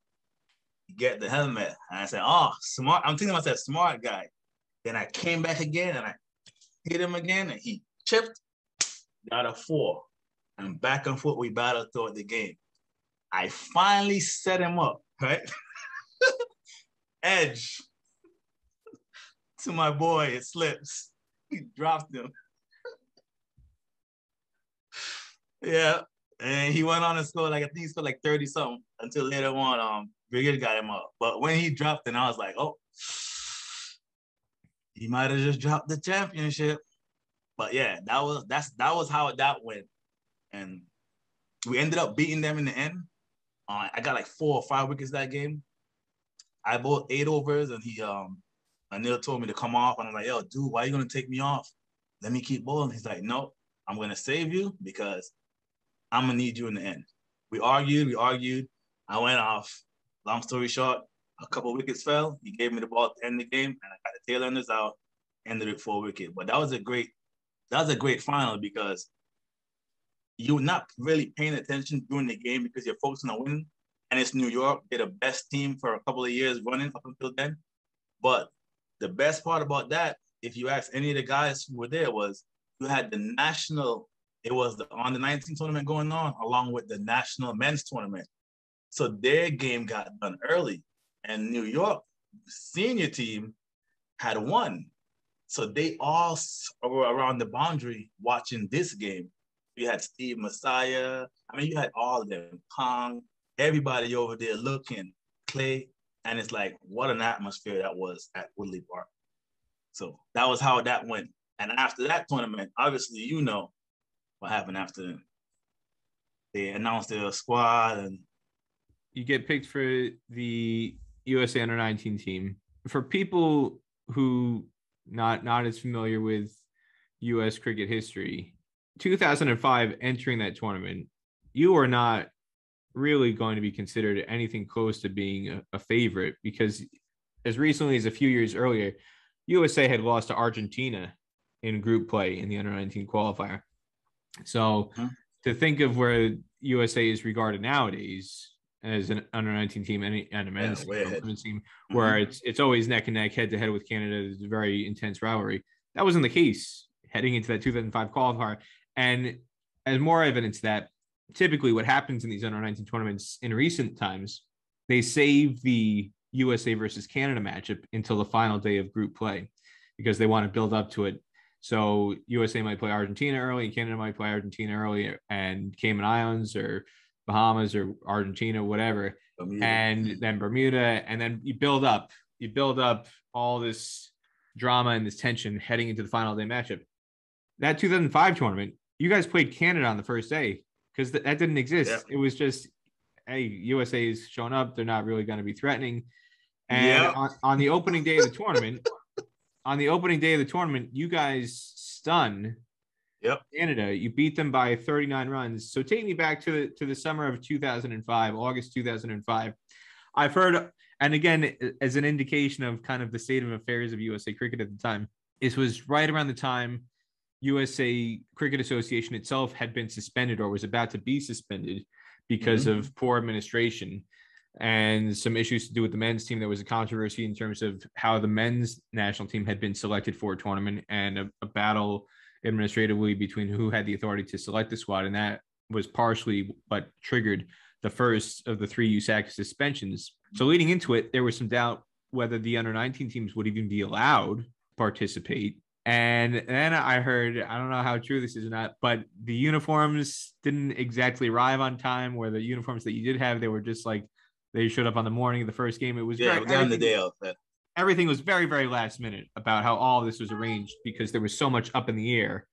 You get the helmet. And I said, oh, smart. I'm thinking to myself, smart guy. Then I came back again and I hit him again and he chipped, got a 4. And back and forth, we battled throughout the game. I finally set him up, right? Edge to my boy, it slips. He dropped him. Yeah. And he went on and scored like, I think he scored like 30 something until later on, Brigid got him up. But when he dropped it, I was like, oh, he might have just dropped the championship. But yeah, that was how that went. And we ended up beating them in the end. I got like 4 or 5 wickets that game. I bowled 8 overs and Anil told me to come off. And I'm like, yo, dude, why are you going to take me off? Let me keep bowling. He's like, no, I'm going to save you because I'm going to need you in the end. We argued. I went off. Long story short, a couple of wickets fell. He gave me the ball at the end of the game and I got the tail enders out, ended it 4 wickets. But that was a great final because you're not really paying attention during the game because you're focusing on winning. And it's New York. They're the best team for a couple of years running up until then. But the best part about that, if you ask any of the guys who were there, was you had the national, it was the under 19 tournament going on along with the national men's tournament. So their game got done early. And New York senior team had won. So they all were around the boundary watching this game. You had Steve Messiah. I mean, you had all of them, Kong, everybody over there looking, Clay. And it's like, what an atmosphere that was at Woodley Park. So that was how that went. And after that tournament, obviously, you know what happened after they announced their squad. And you get picked for the USA Under-19 team. For people who not as familiar with U.S. cricket history, 2005 entering that tournament, you are not really going to be considered anything close to being a favorite because as recently as a few years earlier, USA had lost to Argentina in group play in the Under-19 qualifier. So to think of where USA is regarded nowadays as an Under-19 team and a men's team, where it's always neck and neck, head to head with Canada, it's a very intense rivalry. That wasn't the case heading into that 2005 qualifier. And as more evidence that typically what happens in these Under-19 tournaments in recent times, they save the USA versus Canada matchup until the final day of group play because they want to build up to it. So USA might play Argentina early and Canada might play Argentina early and Cayman Islands or Bahamas or Argentina, whatever, and then Bermuda. And then you build up all this drama and this tension heading into the final day matchup. That 2005 tournament, you guys played Canada on the first day because that didn't exist. Yeah. It was just, hey, USA's showing up. They're not really going to be threatening. And on the opening day of the tournament, you guys stun Canada. You beat them by 39 runs. So take me back to the summer of 2005, August 2005. I've heard, and again, as an indication of kind of the state of affairs of USA cricket at the time, this was right around the time USA Cricket Association itself had been suspended or was about to be suspended because of poor administration and some issues to do with the men's team. There was a controversy in terms of how the men's national team had been selected for a tournament and a battle administratively between who had the authority to select the squad. And that was partially what triggered the first of the 3 USAC suspensions. So leading into it, there was some doubt whether the Under-19 teams would even be allowed to participate. And then I heard, I don't know how true this is or not, but the uniforms didn't exactly arrive on time, where the uniforms that you did have, they were just like, they showed up on the morning of the first game. It was on the day of that. Everything was very, very last minute about how all of this was arranged because there was so much up in the air.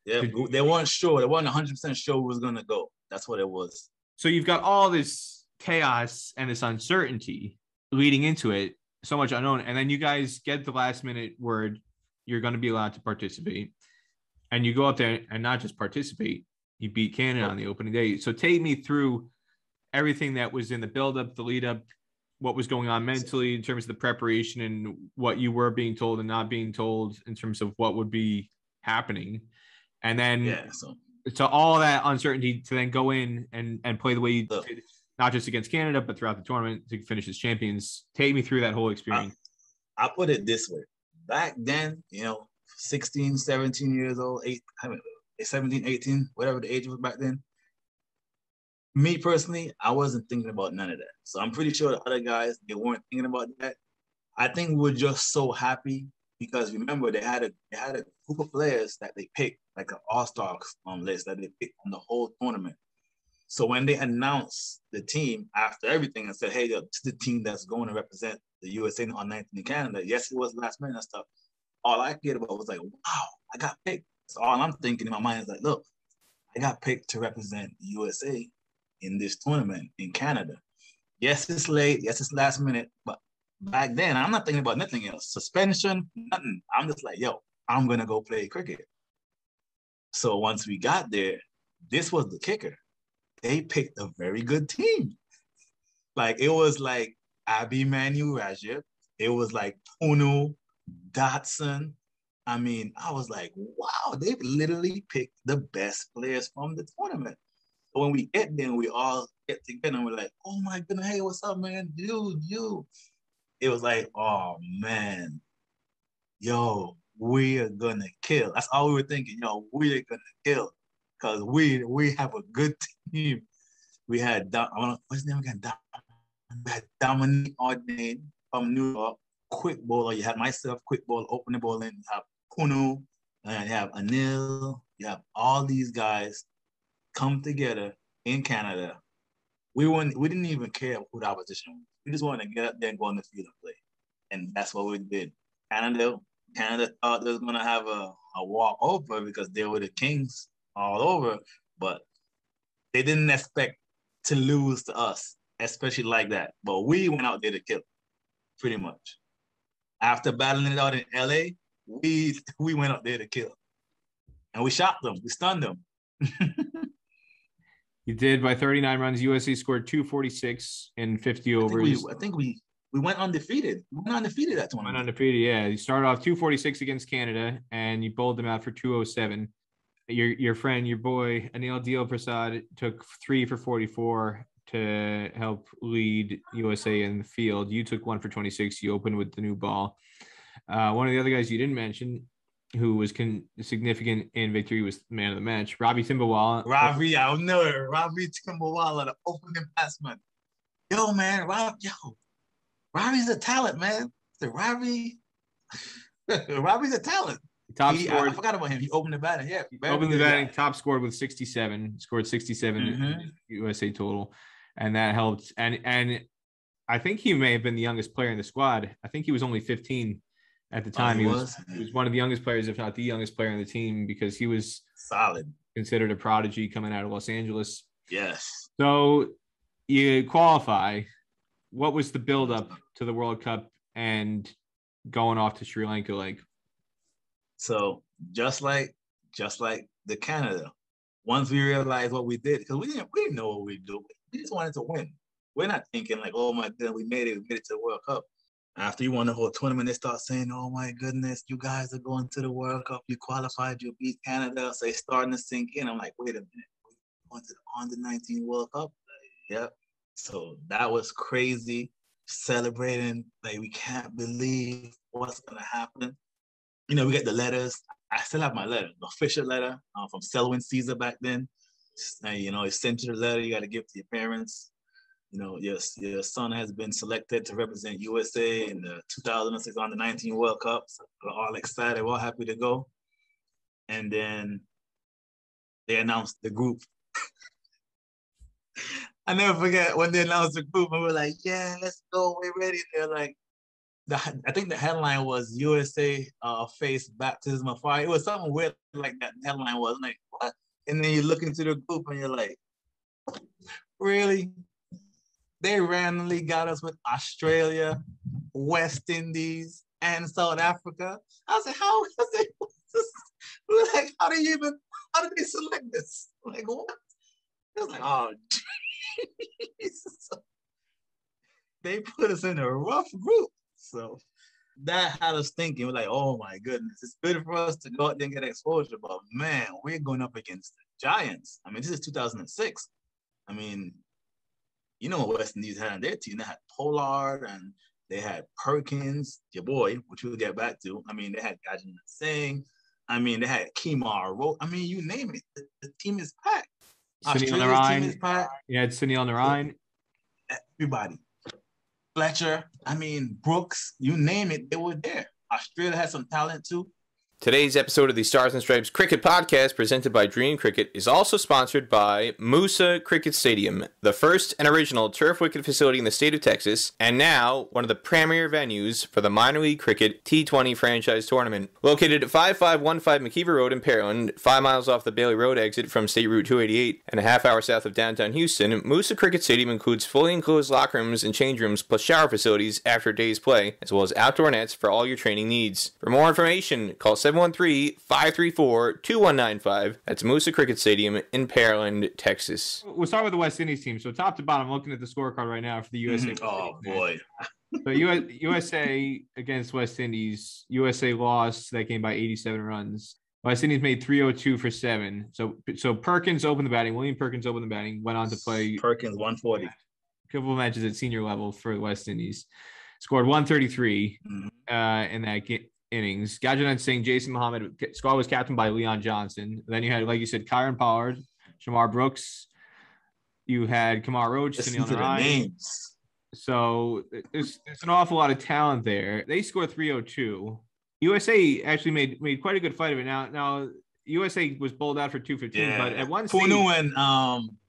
Yeah, they weren't sure. They weren't 100% sure who was going to go. That's what it was. So you've got all this chaos and this uncertainty leading into it, so much unknown. And then you guys get the last minute word, you're going to be allowed to participate. And you go up there and not just participate, you beat Canada on the opening day. So take me through everything that was in the build-up, the lead-up, what was going on mentally in terms of the preparation and what you were being told and not being told in terms of what would be happening. And then to all that uncertainty to then go in and play the way you did, not just against Canada, but throughout the tournament to finish as champions. Take me through that whole experience. I put it this way. Back then, 16, 17 years old, 17, 18, whatever the age was back then. Me personally, I wasn't thinking about none of that. So I'm pretty sure the other guys, they weren't thinking about that. I think we were just so happy because remember they had a group of players that they picked, like an all-star list that they picked on the whole tournament. So when they announced the team after everything and said, hey, this is the team that's going to represent the USA on 19 in Canada, yes, it was last minute and stuff. All I cared about was like, wow, I got picked. So all I'm thinking in my mind is like, look, I got picked to represent the USA in this tournament in Canada. Yes, it's late. Yes, it's last minute. But back then, I'm not thinking about nothing else. Suspension, nothing. I'm just like, yo, I'm going to go play cricket. So once we got there, this was the kicker. They picked a very good team. Like, it was like Abhimanyu Rajab. It was like Punu, Dotson. I mean, I was like, wow, they literally picked the best players from the tournament. So when we get there, we all get together and we're like, oh my goodness, hey, what's up, man? Dude, you. It was like, oh man, yo, we are gonna kill. That's all we were thinking, yo, we're gonna kill. Because we have a good team. We had, what's his name again? We had Dominique Ordain from New York, quick bowler. You have myself, quick ball, opening bowling. You have Punu, and you have Anil. You have all these guys come together in Canada. We didn't even care who the opposition was. We just wanted to get up there and go on the field and play. And that's what we did. Canada thought they was going to have a walk over because they were the kings all over, but they didn't expect to lose to us, especially like that. But we went out there to kill, pretty much. After battling it out in LA, we went out there to kill. And we shot them. We stunned them. You did by 39 runs. USA scored 246 in 50 overs. I think we went undefeated. We went undefeated that tournament. Went undefeated, yeah. You started off 246 against Canada, and you bowled them out for 207. Your friend, your boy, Anil Deal Prasad took 3 for 44 to help lead USA in the field. You took 1 for 26. You opened with the new ball. One of the other guys you didn't mention, who was significant in victory, was man of the match, Ravi Timbawala. Ravi, I know it. Ravi Timbawala, the opening batsman. Yo, man, Ravi's a talent, man. Ravi's a talent. I forgot about him. He opened the batting. Yeah, opened the batting. Top scored with 67. Scored 67 in USA total, and that helped. And I think he may have been the youngest player in the squad. I think he was only 15 at the time. He was one of the youngest players, if not the youngest player in the team, because he was solid, considered a prodigy coming out of Los Angeles. Yes. So you qualify. What was the build-up to the World Cup and going off to Sri Lanka like? So just like the Canada, once we realized what we did, because we didn't know what we do. We just wanted to win. We're not thinking like, oh my goodness, we made it to the World Cup. After you won the whole tournament, they start saying, oh my goodness, you guys are going to the World Cup. You qualified, you beat Canada. So it's starting to sink in. I'm like, wait a minute, we're going to the Under-19 World Cup? Yep. So that was crazy. Celebrating, like we can't believe what's going to happen. We get the letters. I still have my letter, the official letter from Selwyn Caesar back then. He sent you the letter. You got to give to your parents. Your son has been selected to represent USA in the 2006 Under-19 World Cup. So we're all excited. We're all happy to go. And then they announced the group. I never forget when they announced the group and we're like, yeah, let's go. We're ready. They're like, I think the headline was USA face baptism of fire. It was something weird like that. The headline was I'm like, what? And then you look into the group and you're like, really? They randomly got us with Australia, West Indies, and South Africa. I was like, how is it? We're like, how did they select this? Like, what? It was like, oh, Jesus. they put us in a rough group. So that had us thinking, we're like, oh my goodness, it's good for us to go out there and get exposure. But man, we're going up against the Giants. I mean, this is 2006. I mean, you know what West Indies had on their team. They had Pollard and they had Perkins, your boy, which we'll get back to. I mean, they had Gajendra Singh. I mean, they had Kemar Rowe. I mean, you name it. The team is packed. Sunil Narine. You had Sunil Narine. Everybody. Fletcher. I mean, Brooks. You name it, they were there. Australia had some talent too. Today's episode of the Stars and Stripes Cricket Podcast, presented by Dream Cricket, is also sponsored by Moosa Cricket Stadium, the first and original turf wicket facility in the state of Texas, and now one of the premier venues for the minor league cricket T20 franchise tournament. Located at 5515 McKeever Road in Pearland, 5 miles off the Bailey Road exit from State Route 288, and a half hour south of downtown Houston, Moosa Cricket Stadium includes fully enclosed locker rooms and change rooms, plus shower facilities after a day's play, as well as outdoor nets for all your training needs. For more information, call 713-534-2195. That's Moosa Cricket Stadium in Pearland, Texas. We'll start with the West Indies team. So top to bottom, looking at the scorecard right now for the USA. Oh, boy. So USA against West Indies. USA lost that game by 87 runs. West Indies made 302 for 7. So Perkins opened the batting. William Perkins opened the batting. Went on to play Perkins 140. A couple of matches at senior level for the West Indies. Scored 133 in that innings. Gajendra Singh, Jason Muhammad. Squad was captained by Leon Johnson. Then you had, like you said, Kyron Pollard, Shamar Brooks. You had Kemar Rowe, Sunil Narine. So there's an awful lot of talent there. They scored 302. USA actually made quite a good fight of it. Now USA was bowled out for 215, but at one stage, Punu and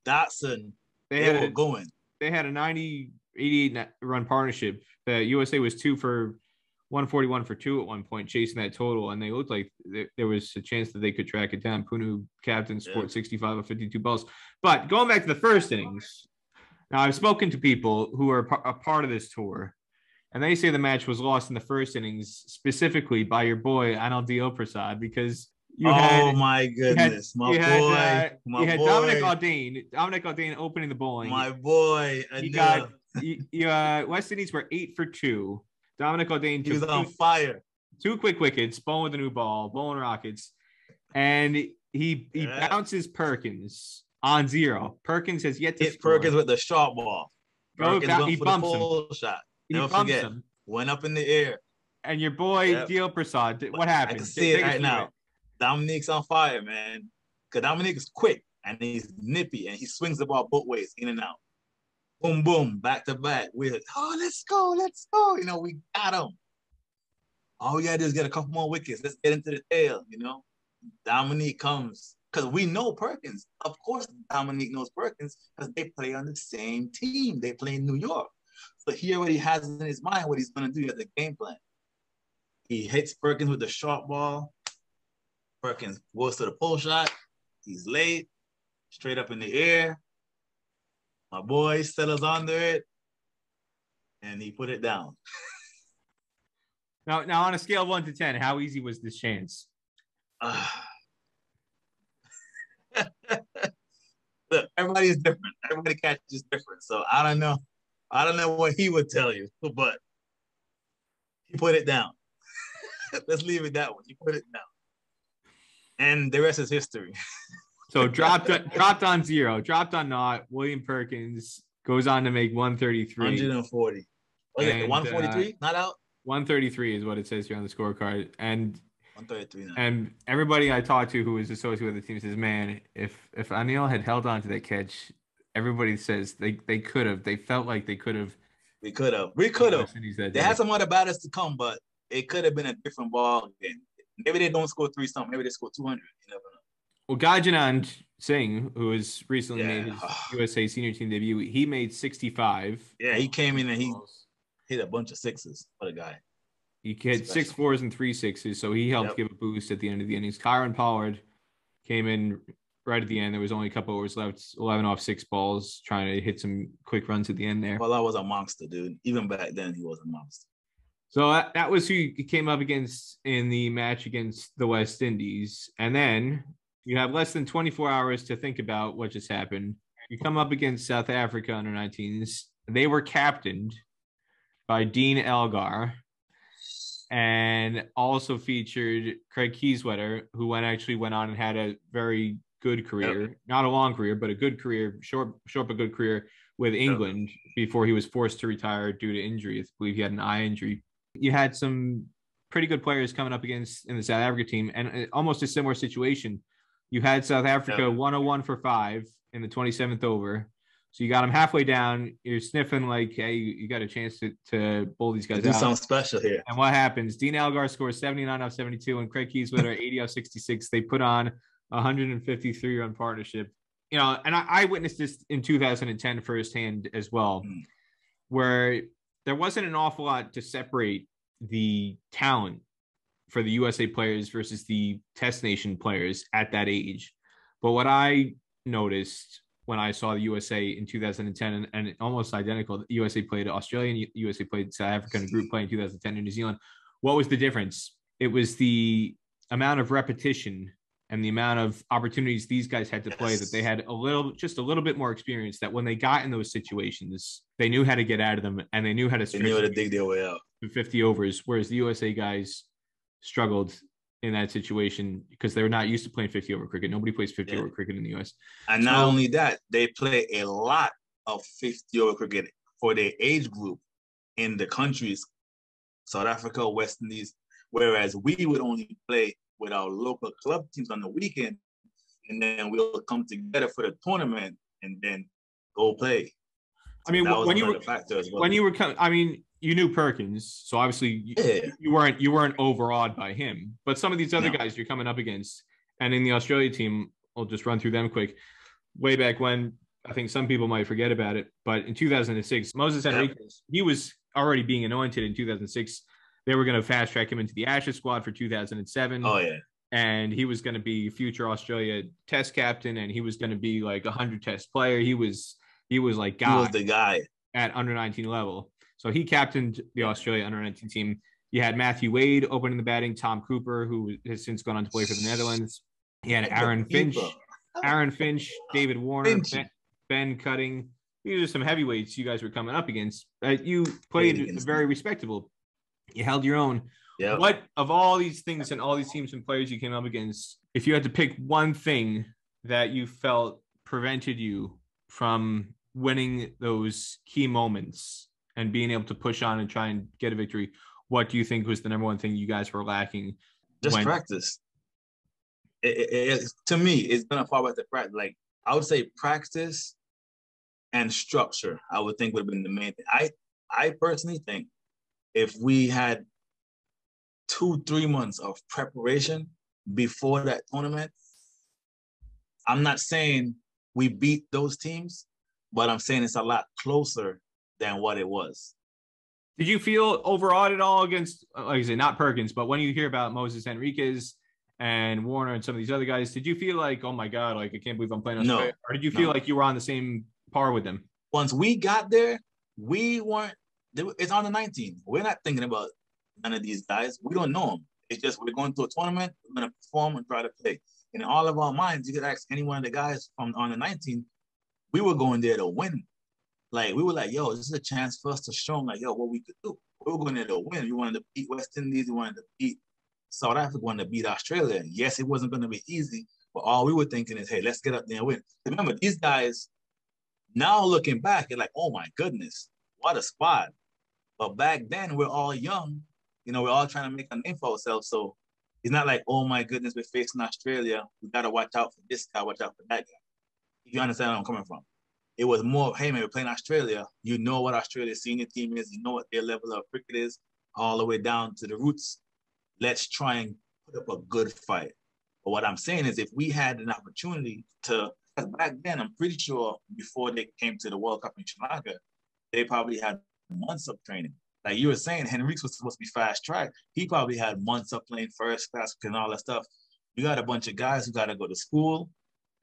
Dotson, they were going. They had a 88 run partnership. The USA was 2 for 141 for 2 at one point, chasing that total, and they looked like there was a chance that they could track it down. Punu, captain, scored 65 of 52 balls. But going back to the first innings, now I've spoken to people who are a part of this tour, and they say the match was lost in the first innings specifically by your boy Anil Dio Prasad, because you had Dominic Aldane opening the bowling. My boy, West Indies were 8 for 2. Dominic Aldane, he was on fire. 2 quick wickets, bowling with a new ball, bowling rockets, and he bounces Perkins on 0. Perkins has yet to hit Perkins with the short ball. He bumps him. Shot. He bumps him. Went up in the air. And your boy Dio Prasad, what happened? I can see it right now. Dominique's on fire, man. Because Dominique is quick and he's nippy and he swings the ball both ways, in and out. Boom, boom, back to back. We're let's go. You know, we got him. All we gotta do is get a couple more wickets. Let's get into the tail, you know. Dominique comes. Because we know Perkins. Of course, Dominique knows Perkins because they play on the same team. They play in New York. So he already has in his mind what he's going to do at the game plan. He hits Perkins with the short ball. Perkins goes to the pull shot. He's late. Straight up in the air. My boy settles under it. And he put it down. Now, on a scale of 1 to 10, how easy was this chance? Look, everybody is different. Everybody catches different. So I don't know what he would tell you, but he put it down. Let's leave it that way. He put it down. And the rest is history. So dropped on 0, dropped on naught. William Perkins goes on to make 133. 140. Okay, 143, not out? 133 is what it says here on the scorecard. And 133 now. And everybody I talked to who was associated with the team says, man, if Anil had held on to that catch, everybody says they could have. They felt like they could have. We could have. They had some other batters to come, but it could have been a different ball game. Maybe they don't score 3-something. Maybe they score 200. You never know. Well, Gajendra Singh, who has recently made his USA senior team debut, he made 65. Yeah, he came in and he hit a bunch of sixes. What a guy. He hit 6 4s and 3 6s, so he helped give a boost at the end of the innings. Kyron Pollard came in right at the end. There was only a couple overs left, 11 off 6 balls, trying to hit some quick runs at the end there. Well, that was a monster, dude. Even back then, he was a monster. So that was who he came up against in the match against the West Indies. And then you have less than 24 hours to think about what just happened. You come up against South Africa under 19s. They were captained by Dean Elgar, and also featured Craig Kieswetter, who went on and had a very good career. Yep. Not a long career, but a good career, short but good career with England before he was forced to retire due to injury. I believe he had an eye injury. You had some pretty good players coming up against in the South Africa team, and almost a similar situation. You had South Africa 101 for 5 in the 27th over. So you got them halfway down. You're sniffing like, hey, you got a chance to bowl these guys out. Do something special here. And what happens? Dean Elgar scores 79 off 72, and Craig Kieswetter 80 off 66. They put on a 153-run partnership. You know, and I witnessed this in 2010 firsthand as well, where there wasn't an awful lot to separate the talent for the USA players versus the Test Nation players at that age. But what I noticed when I saw the USA in 2010, and almost identical, the USA played Australia and USA played South Africa in a group play in 2010 in New Zealand. What was the difference? It was the amount of repetition and the amount of opportunities these guys had to play, that they had just a little bit more experience, that when they got in those situations, they knew how to get out of them, and they knew how to dig their way out. 50 overs, whereas the USA guys struggled in that situation because they were not used to playing 50 over cricket. Nobody plays 50 over cricket in the US. And not only that, they play a lot of 50 over cricket for their age group in the countries, South Africa, West Indies, whereas we would only play with our local club teams on the weekend, and then we'll come together for the tournament and then go play. I mean, when you were coming, I mean, you knew Perkins, so obviously you weren't overawed by him. But some of these other guys you're coming up against, and in the Australia team, I'll just run through them quick. Way back when, I think some people might forget about it, but in 2006, Moses Henriques, he was already being anointed in 2006. They were going to fast track him into the Ashes squad for 2007. Oh yeah, and he was going to be future Australia Test captain, and he was going to be like a 100 Test player. He was like God. He was the guy at under 19 level. So he captained the Australia under 19 team. You had Matthew Wade opening the batting, Tom Cooper, who has since gone on to play for the Netherlands. He had Aaron Finch, David Warner, Ben Cutting. These are some heavyweights you guys were coming up against. You played very respectable. You held your own. Yep. What of all these things and all these teams and players you came up against, if you had to pick one thing that you felt prevented you from winning those key moments and being able to push on and try and get a victory, what do you think was the number one thing you guys were lacking? Just practice. To me, it's gonna fall back to practice. Like, I would say practice and structure, I would think would have been the main thing. I personally think if we had 2-3 months of preparation before that tournament, I'm not saying we beat those teams, but I'm saying it's a lot closer than what it was. Did you feel overawed at all against, like I say, not Perkins, but when you hear about Moses Henriques and Warner and some of these other guys, did you feel like, oh my God, like I can't believe I'm playing Australia? Or did you feel like you were on the same par with them? Once we got there, we weren't, it's on the 19th. We're not thinking about none of these guys. We don't know them. It's just we're going to a tournament, we're going to perform and try to play. In all of our minds, you could ask any one of the guys from on the 19th, we were going there to win. Like, we were like, yo, this is a chance for us to show them, like, yo, what we could do. We were going there to win. We wanted to beat West Indies. We wanted to beat South Africa. We wanted to beat Australia. Yes, it wasn't going to be easy, but all we were thinking is, hey, let's get up there and win. Remember, these guys, now looking back, you're like, oh, my goodness, what a spot. But back then, we're all young. You know, we're all trying to make a name for ourselves. So it's not like, oh, my goodness, we're facing Australia. We got to watch out for this guy, watch out for that guy. You understand where I'm coming from? It was more, hey, man, we're playing Australia. You know what Australia's senior team is. You know what their level of cricket is, all the way down to the roots. Let's try and put up a good fight. But what I'm saying is, if we had an opportunity to, because back then, I'm pretty sure before they came to the World Cup in Sri Lanka, they probably had months of training. Like you were saying, Henriques was supposed to be fast track. He probably had months of playing first class and all that stuff. You got a bunch of guys who got to go to school.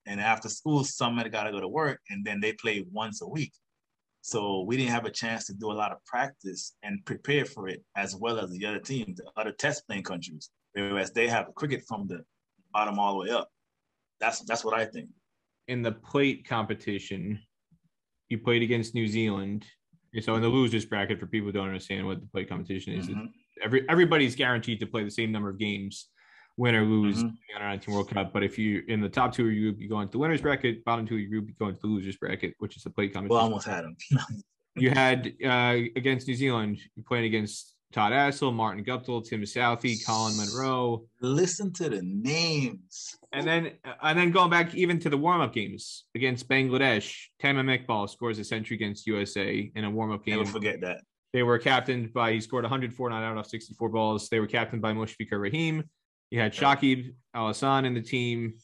And after school, some got to go to work, and then they play once a week. So we didn't have a chance to do a lot of practice and prepare for it, as well as the other teams, the other test playing countries, whereas they have cricket from the bottom all the way up. That's what I think. In the plate competition, you played against New Zealand, So in the losers bracket, for people who don't understand what the play competition is, Mm-hmm. everybody's guaranteed to play the same number of games, win or lose, in the Under 19 World Cup. But if you're in the top 2 of your group, you go into the winners bracket. Bottom 2 of your group, you go into the losers bracket, which is the play competition. Well, I almost had them. You had against New Zealand, you're playing against Todd Astle, Martin Guptill, Tim Southey, Colin Monroe. Listen to the names. And then going back even to the warm-up games against Bangladesh, Tamim Iqbal scores a century against USA in a warm-up game. Never forget that. They were captained by, he scored 104 not out of 64 balls. They were captained by Mushfiqur Rahim. You had Shakib Al-Hassan in the team.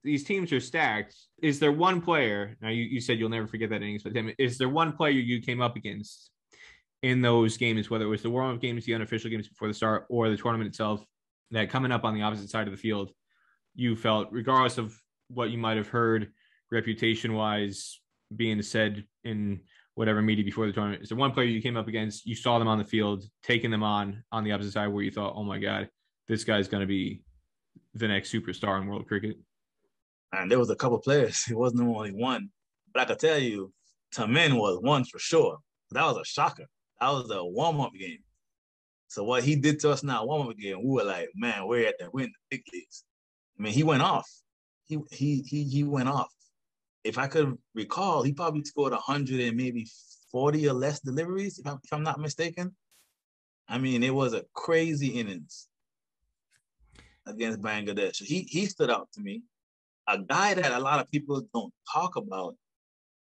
These teams are stacked. Is there one player, now you said you'll never forget that innings, but is there one player you came up against in those games, whether it was the warm-up games, the unofficial games before the start, or the tournament itself, that coming up on the opposite side of the field, you felt, regardless of what you might have heard reputation-wise being said in whatever media before the tournament, is there one player you came up against, you saw them on the field, taking them on the opposite side, where you thought, oh my God, this guy's going to be the next superstar in world cricket? And there was a couple players. It wasn't only one. But I can tell you, Tamin was one for sure. That was a shocker. That was a warm-up game. So what he did to us in that warm-up game, we were like, man, we're in the big leagues. I mean, he went off. He went off. If I could recall, he probably scored 100 and maybe 40 or less deliveries, if I'm not mistaken. I mean, it was a crazy innings against Bangladesh. He stood out to me. A guy that a lot of people don't talk about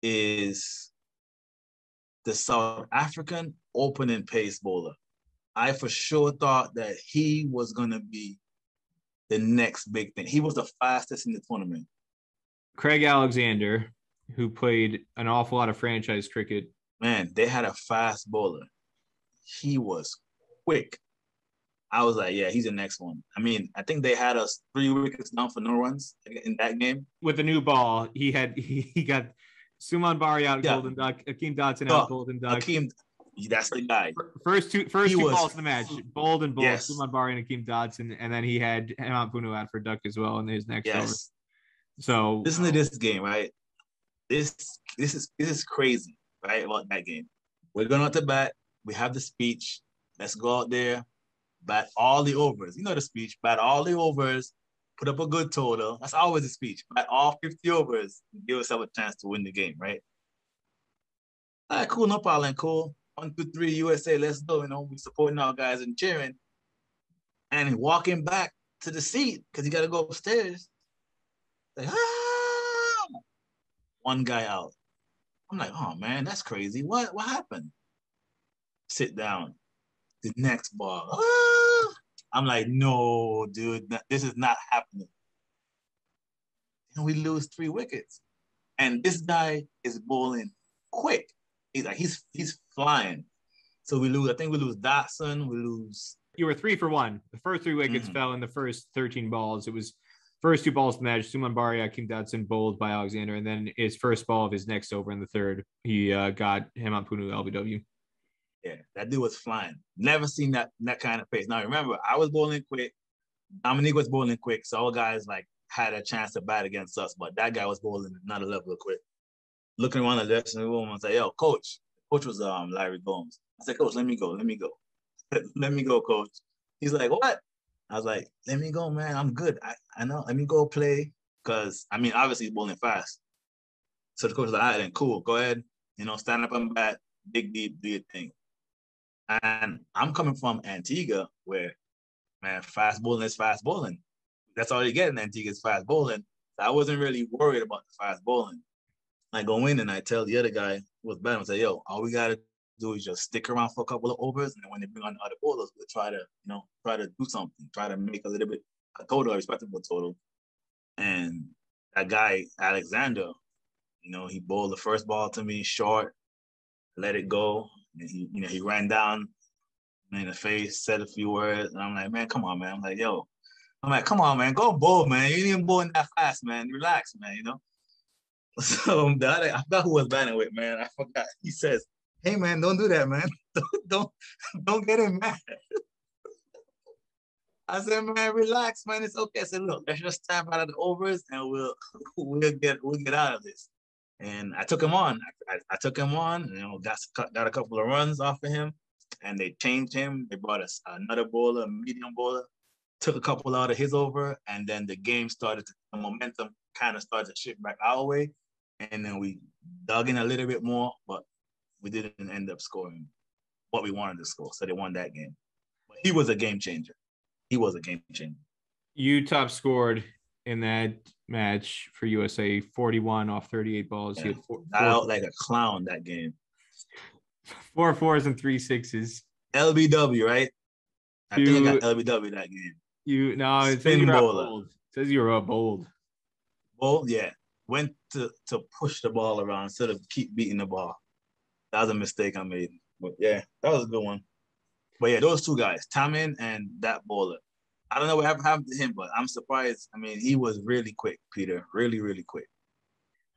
is the South African opening pace bowler. I for sure thought that he was going to be the next big thing. He was the fastest in the tournament. Craig Alexander, who played an awful lot of franchise cricket. Man, they had a fast bowler. He was quick. I was like, yeah, he's the next one. I mean, I think they had us 3 wickets down for no runs in that game. With the new ball, he got Suman Bari out, Golden Duck, Akeem Dotson out, Golden Duck. Akeem, that's the guy. First two balls of the match, bowled and bowled, yes. Suman Bari and Akeem Dotson, and then he had Hemant Bunu out for Duck as well in his next over. So listen to this game, right? This is crazy, right? About that game. We're going out to bat. We have the speech. Let's go out there. Bat all the overs. You know the speech. Bat all the overs. Put up a good total. That's always the speech. Bat all 50 overs. Give yourself a chance to win the game, right? All right, cool. No problem. Cool. 1, 2, 3, USA. Let's go. You know, we supporting our guys and cheering. And walking back to the seat because you got to go upstairs. Like, one guy out. I'm like, oh man, that's crazy. What happened? Sit down. The next ball. I'm like, no, dude, this is not happening. And we lose 3 wickets. And this guy is bowling quick. He's flying. So we lose. I think we lose Dotson. We lose. You were 3 for 1. The first 3 wickets fell in the first 13 balls. It was first 2 balls of the match. Suman Bari, Akeem Dotson bowled by Alexander, and then his first ball of his next over in the third, he got Hemant Bunu LBW. Yeah, that dude was flying. Never seen that kind of pace. Now remember, I was bowling quick. Dominique was bowling quick, so all guys had a chance to bat against us, but that guy was bowling another level of quick. Looking around the dressing room and say, "Yo, coach." Coach was Larry Gomes. I said, "Coach, let me go. Let me go, coach." He's like, "What?" I was like, "Let me go, man. I'm good. I know. Let me go play." Because I mean, obviously he's bowling fast. So the coach was like, "All right, then cool. Go ahead. You know, stand up and bat. Dig deep, do your thing." And I'm coming from Antigua where, man, fast bowling is fast bowling. That's all you get in Antigua is fast bowling. So I wasn't really worried about the fast bowling. I go in and I tell the other guy who was batting, I say, yo, all we got to do is just stick around for a couple of overs. And then when they bring on the other bowlers, we'll try to do something, try to make a respectable total. And that guy, Alexander, he bowled the first ball to me short, let it go. And he ran down in the face, said a few words, and I'm like, man, come on, man. I'm like, come on, man, go bowl, man. You ain't even bowling that fast, man. Relax, man, So I forgot who was batting with, man. I forgot. He says, hey, man, don't do that, man. Don't get him mad. I said, man, relax, man. It's okay. I said, look, let's just tap out of the overs and we'll get out of this. And I took him on. I took him on, got a couple of runs off of him, and they changed him. They brought us another bowler, a medium bowler, took a couple out of his over, and then the momentum kind of started to shift back our way. And then we dug in a little bit more, but we didn't end up scoring what we wanted to score. So they won that game. But he was a game changer. You top scored in that match for USA, 41 off 38 balls. Yeah. He had I out like a clown that game. 4 4s and 3 6s. LBW, right? I think I got LBW that game. It says you were bold. It says you were bold. Bold, yeah. Went to push the ball around instead of keep beating the ball. That was a mistake I made. But yeah, that was a good one. But yeah, those two guys, Tamin and that bowler. I don't know what happened to him, but I'm surprised. I mean, he was really quick, Peter. Really, really quick.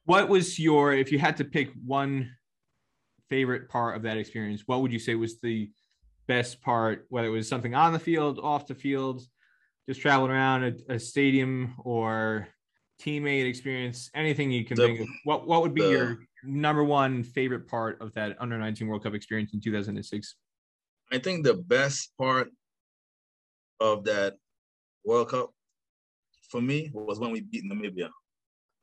What was if you had to pick one favorite part of that experience, what would you say was the best part, whether it was something on the field, off the field, just traveling around a stadium or teammate experience, anything you can think of? What would be your number one favorite part of that Under-19 World Cup experience in 2006? I think the best part of that World Cup for me was when we beat Namibia.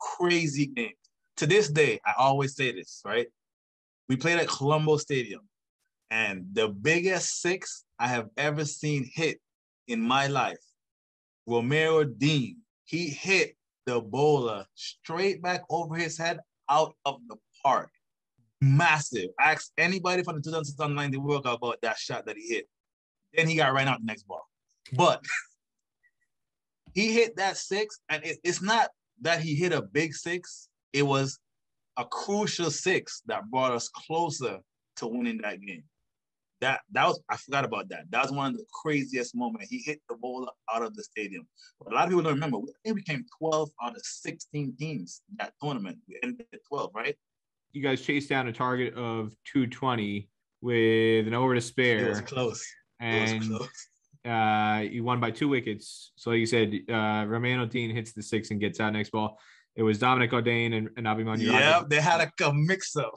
Crazy game. To this day, I always say this, right? We played at Colombo Stadium, and the biggest 6 I have ever seen hit in my life, Romero Dean, he hit the bowler straight back over his head out of the park. Massive. I asked anybody from the 2019 World Cup about that shot that he hit. Then he got ran out the next ball. But he hit that 6, and it's not that he hit a big 6. It was a crucial 6 that brought us closer to winning that game. That was, I forgot about that. That was one of the craziest moments. He hit the bowler out of the stadium. But a lot of people don't remember. I think we came 12 out of 16 teams that tournament. We ended at 12, right? You guys chased down a target of 220 with an over to spare. It was close. And you won by 2 wickets. So like you said, Romero Dean hits the 6 and gets out next ball. It was Dominic O'Dane and Abhimanyu. Yeah, they had a mix-up.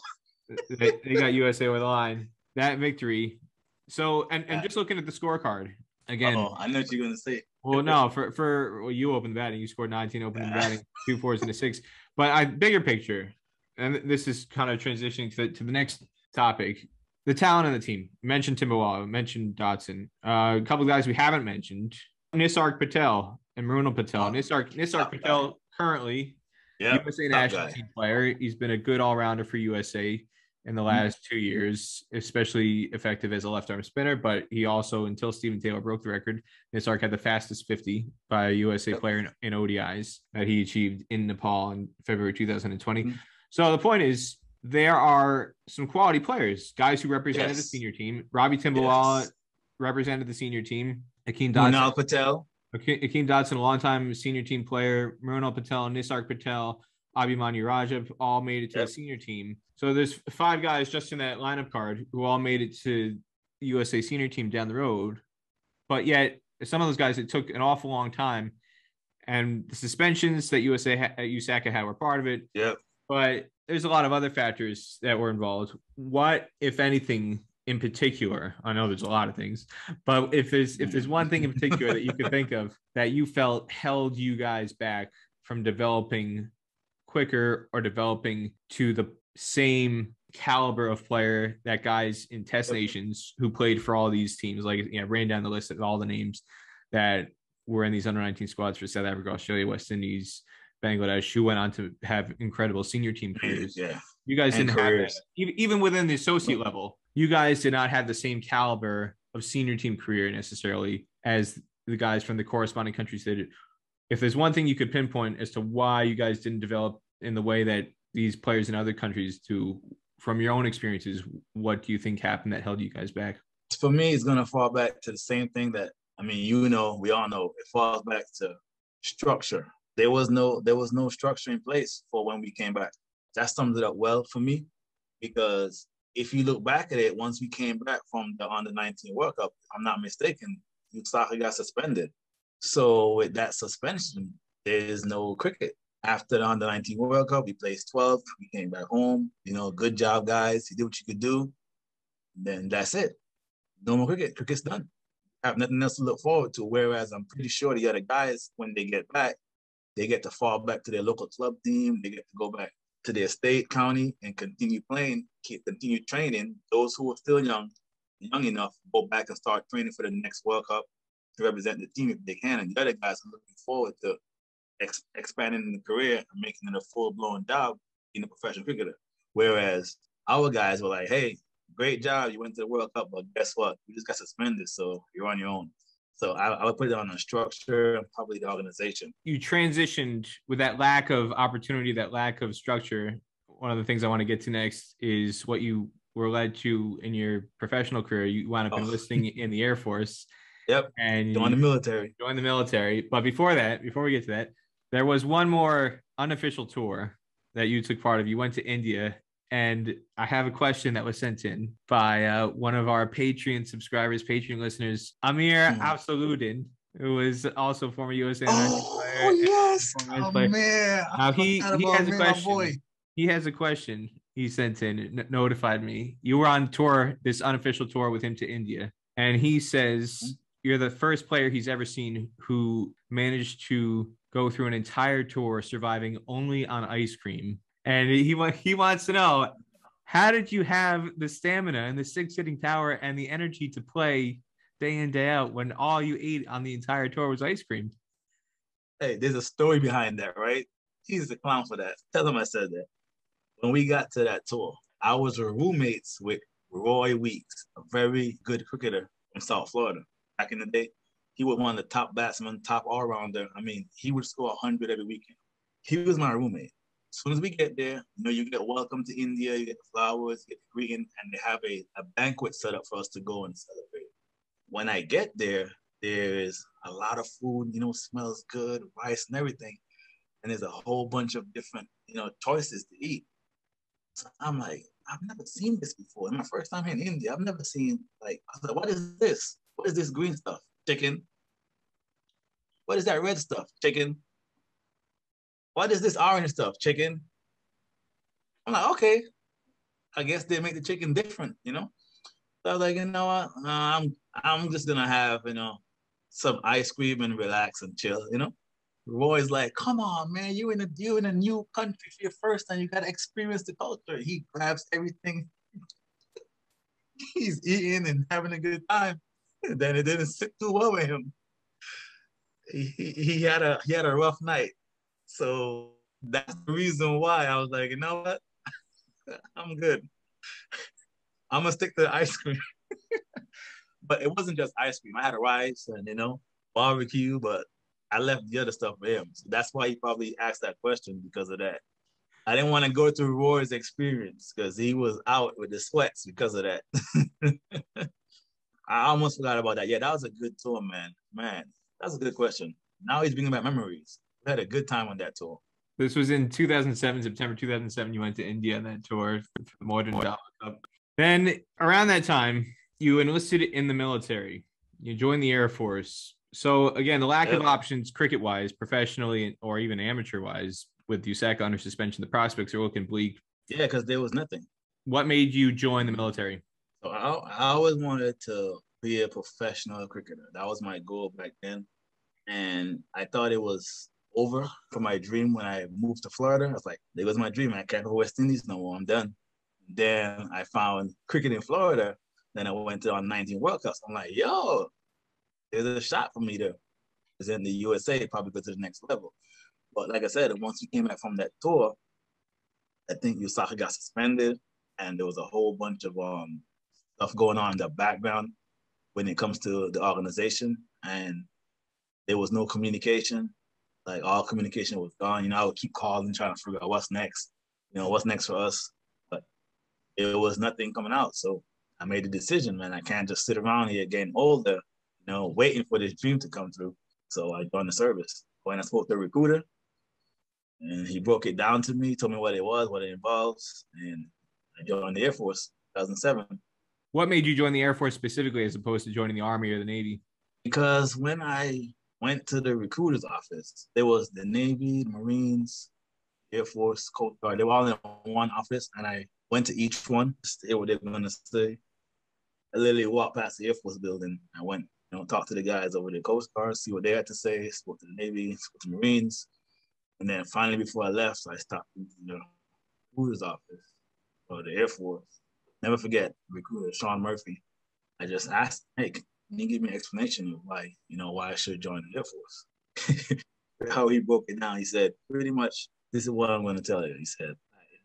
they got USA over the line. That victory. So and just looking at the scorecard again. I know what you're gonna say. Well, no, for you opened the batting. You scored 19 opening batting, 2 4s and a 6. But bigger picture, and this is kind of transitioning to the next topic. The talent on the team. You mentioned Timbawala, mentioned Dotson. A couple of guys we haven't mentioned. Nisarg Patel and Mrunal Patel. Nisarg Patel currently USA national team player. He's been a good all-rounder for USA in the last 2 years, especially effective as a left-arm spinner, but he also, until Stephen Taylor broke the record, Nisarg had the fastest 50 by a USA player in ODIs that he achieved in Nepal in February 2020. So the point is, there are some quality players, guys who represented the senior team. Robbie Timbawala represented the senior team. Akeem Dotson, a longtime senior team player. Mrunal Patel, Nisarg Patel, Abhimanyu Raja all made it to the senior team. So there's 5 guys just in that lineup card who all made it to the USA senior team down the road. But yet, some of those guys, it took an awful long time. And the suspensions that USACA had were part of it. Yep. But there's a lot of other factors that were involved. What, if anything, in particular, I know there's a lot of things, but if there's one thing in particular that you could think of that you felt held you guys back from developing quicker or developing to the same caliber of player that guys in test nations who played for all these teams, like, ran down the list of all the names that were in these under-19 squads for South Africa, Australia, West Indies, Bangladesh, who went on to have incredible senior team careers. Yeah. You guys didn't have that. Even within the associate level, you guys did not have the same caliber of senior team career necessarily as the guys from the corresponding countries did. If there's one thing you could pinpoint as to why you guys didn't develop in the way that these players in other countries do, from your own experiences, what do you think happened that held you guys back? For me, it's going to fall back to the same thing that, we all know, it falls back to structure. There was no structure in place for when we came back. That sums it up well for me, because if you look back at it, once we came back from the Under-19 World Cup, if I'm not mistaken, USACA got suspended. So with that suspension, there is no cricket. After the under-19 World Cup, we placed 12th. We came back home. Good job, guys. You did what you could do. Then that's it. No more cricket. Cricket's done. I have nothing else to look forward to. Whereas I'm pretty sure the other guys, when they get back, they get to fall back to their local club team. They get to go back to their state, county, and continue playing, continue training. Those who are still young enough, go back and start training for the next World Cup to represent the team if they can. And the other guys are looking forward to expanding the career and making it a full-blown job being a professional cricketer. Whereas our guys were like, hey, great job, you went to the World Cup, but guess what? You just got suspended, so you're on your own. So I would put it on the structure and probably the organization. You transitioned with that lack of opportunity, that lack of structure. One of the things I want to get to next is what you were led to in your professional career. You wound up enlisting in the Air Force. Yep. And joined the military. Joined the military. But before we get to that, there was one more unofficial tour that you took part of. You went to India. And I have a question that was sent in by one of our Patreon subscribers, Patreon listeners, Amir Absoluddin, who is also a former USA national player. Oh, yes. Amir. Now, he has a question. He has a question he sent in, notified me. You were on tour, this unofficial tour with him to India. And he says you're the first player he's ever seen who managed to go through an entire tour surviving only on ice cream. And he wants to know, how did you have the stamina and the six-sitting tower and the energy to play day in, day out when all you ate on the entire tour was ice cream? Hey, there's a story behind that, right? He's a clown for that. Tell him I said that. When we got to that tour, I was roommates with Roy Weeks, a very good cricketer from South Florida. Back in the day, he was one of the top batsmen, top all-rounder. I mean, he would score 100 every weekend. He was my roommate. As soon as we get there, you get welcome to India, you get the flowers, you get the greeting, and they have a banquet set up for us to go and celebrate. When I get there, there's a lot of food, smells good, rice and everything. And there's a whole bunch of different, choices to eat. So I'm like, I've never seen this before. It's my first time here in India. I've never seen, I was like, what is this? What is this green stuff? Chicken. What is that red stuff? Chicken. What is this orange stuff? Chicken. I'm like, okay. I guess they make the chicken different, So I was like, you know what? I'm just gonna have, some ice cream and relax and chill, Roy's like, come on, man, you in a new country for your first time. You gotta experience the culture. He grabs everything. He's eating and having a good time. And then it didn't sit too well with him. He had a rough night. So that's the reason why I was like, you know what? I'm good. I'm gonna stick to the ice cream. But it wasn't just ice cream. I had a rice and barbecue, but I left the other stuff for him. So that's why he probably asked that question, because of that. I didn't want to go through Roy's experience because he was out with the sweats because of that. I almost forgot about that. Yeah, that was a good tour, man. Man, that's a good question. Now he's bringing back memories. We had a good time on that tour. This was in 2007, September 2007. You went to India on that tour for the Modern Java Cup. Then around that time, you enlisted in the military. You joined the Air Force. So again, the lack of options cricket-wise, professionally, or even amateur-wise, with USAC under suspension, the prospects are looking bleak. Yeah, because there was nothing. What made you join the military? So I always wanted to be a professional cricketer. That was my goal back then. And I thought it was over for my dream when I moved to Florida. I was like, there was my dream. I can't go to West Indies no more. I'm done. Then I found cricket in Florida. Then I went to on 19 World Cups. I'm like, yo, there's a shot for me to present the USA, probably go to the next level. But like I said, once we came back from that tour, I think Usaka got suspended, and there was a whole bunch of stuff going on in the background when it comes to the organization, and there was no communication. Like, all communication was gone. I would keep calling, trying to figure out what's next, what's next for us. But it was nothing coming out. So I made a decision, man. I can't just sit around here getting older, waiting for this dream to come through. So I joined the service. When I spoke to the recruiter, and he broke it down to me, told me what it was, what it involves, and I joined the Air Force 2007. What made you join the Air Force specifically as opposed to joining the Army or the Navy? Because when I went to the recruiter's office. There was the Navy, Marines, Air Force, Coast Guard. They were all in one office, and I went to each one to stay where they were going to stay. I literally walked past the Air Force building. I went, talked to the guys over the Coast Guard, see what they had to say, spoke to the Navy, spoke to the Marines. And then finally, before I left, I stopped in the recruiter's office or the Air Force. Never forget, recruiter Sean Murphy. I just asked, hey, can you give me an explanation of why I should join the Air Force? How he broke it down, he said, pretty much, this is what I'm going to tell you. He said,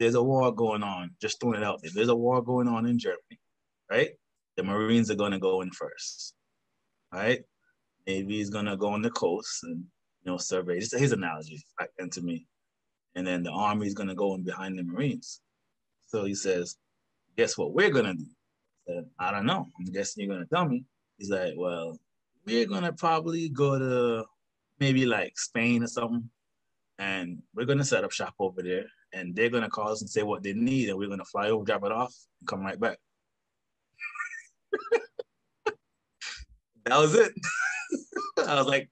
there's a war going on, just throwing it out there. There's a war going on in Germany, right? The Marines are going to go in first, right? Navy is going to go on the coast and, survey. This is his analogy back then to me. And then the Army is going to go in behind the Marines. So he says, guess what we're going to do? I said, I don't know. I'm guessing you're going to tell me. He's like, well, we're going to probably go to maybe like Spain or something. And we're going to set up shop over there. And they're going to call us and say what they need. And we're going to fly over, drop it off, and come right back. That was it. I was like,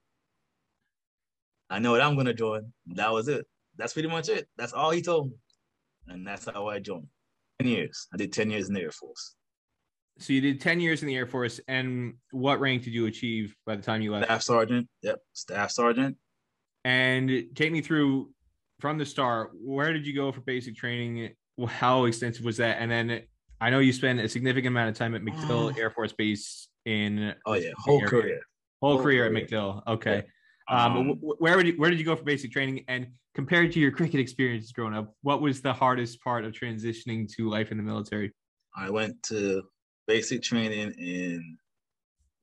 I know what I'm going to join. That was it. That's pretty much it. That's all he told me. And that's how I joined. 10 years. I did 10 years in the Air Force. So you did 10 years in the Air Force. And what rank did you achieve by the time you left? Staff sergeant. Yep. Staff sergeant. And take me through from the start, where did you go for basic training? How extensive was that? And then I know you spent a significant amount of time at MacDill Air Force Base in whole career at MacDill. Okay. Yeah. Where did you go for basic training? And compared to your cricket experiences growing up, what was the hardest part of transitioning to life in the military? I went to basic training in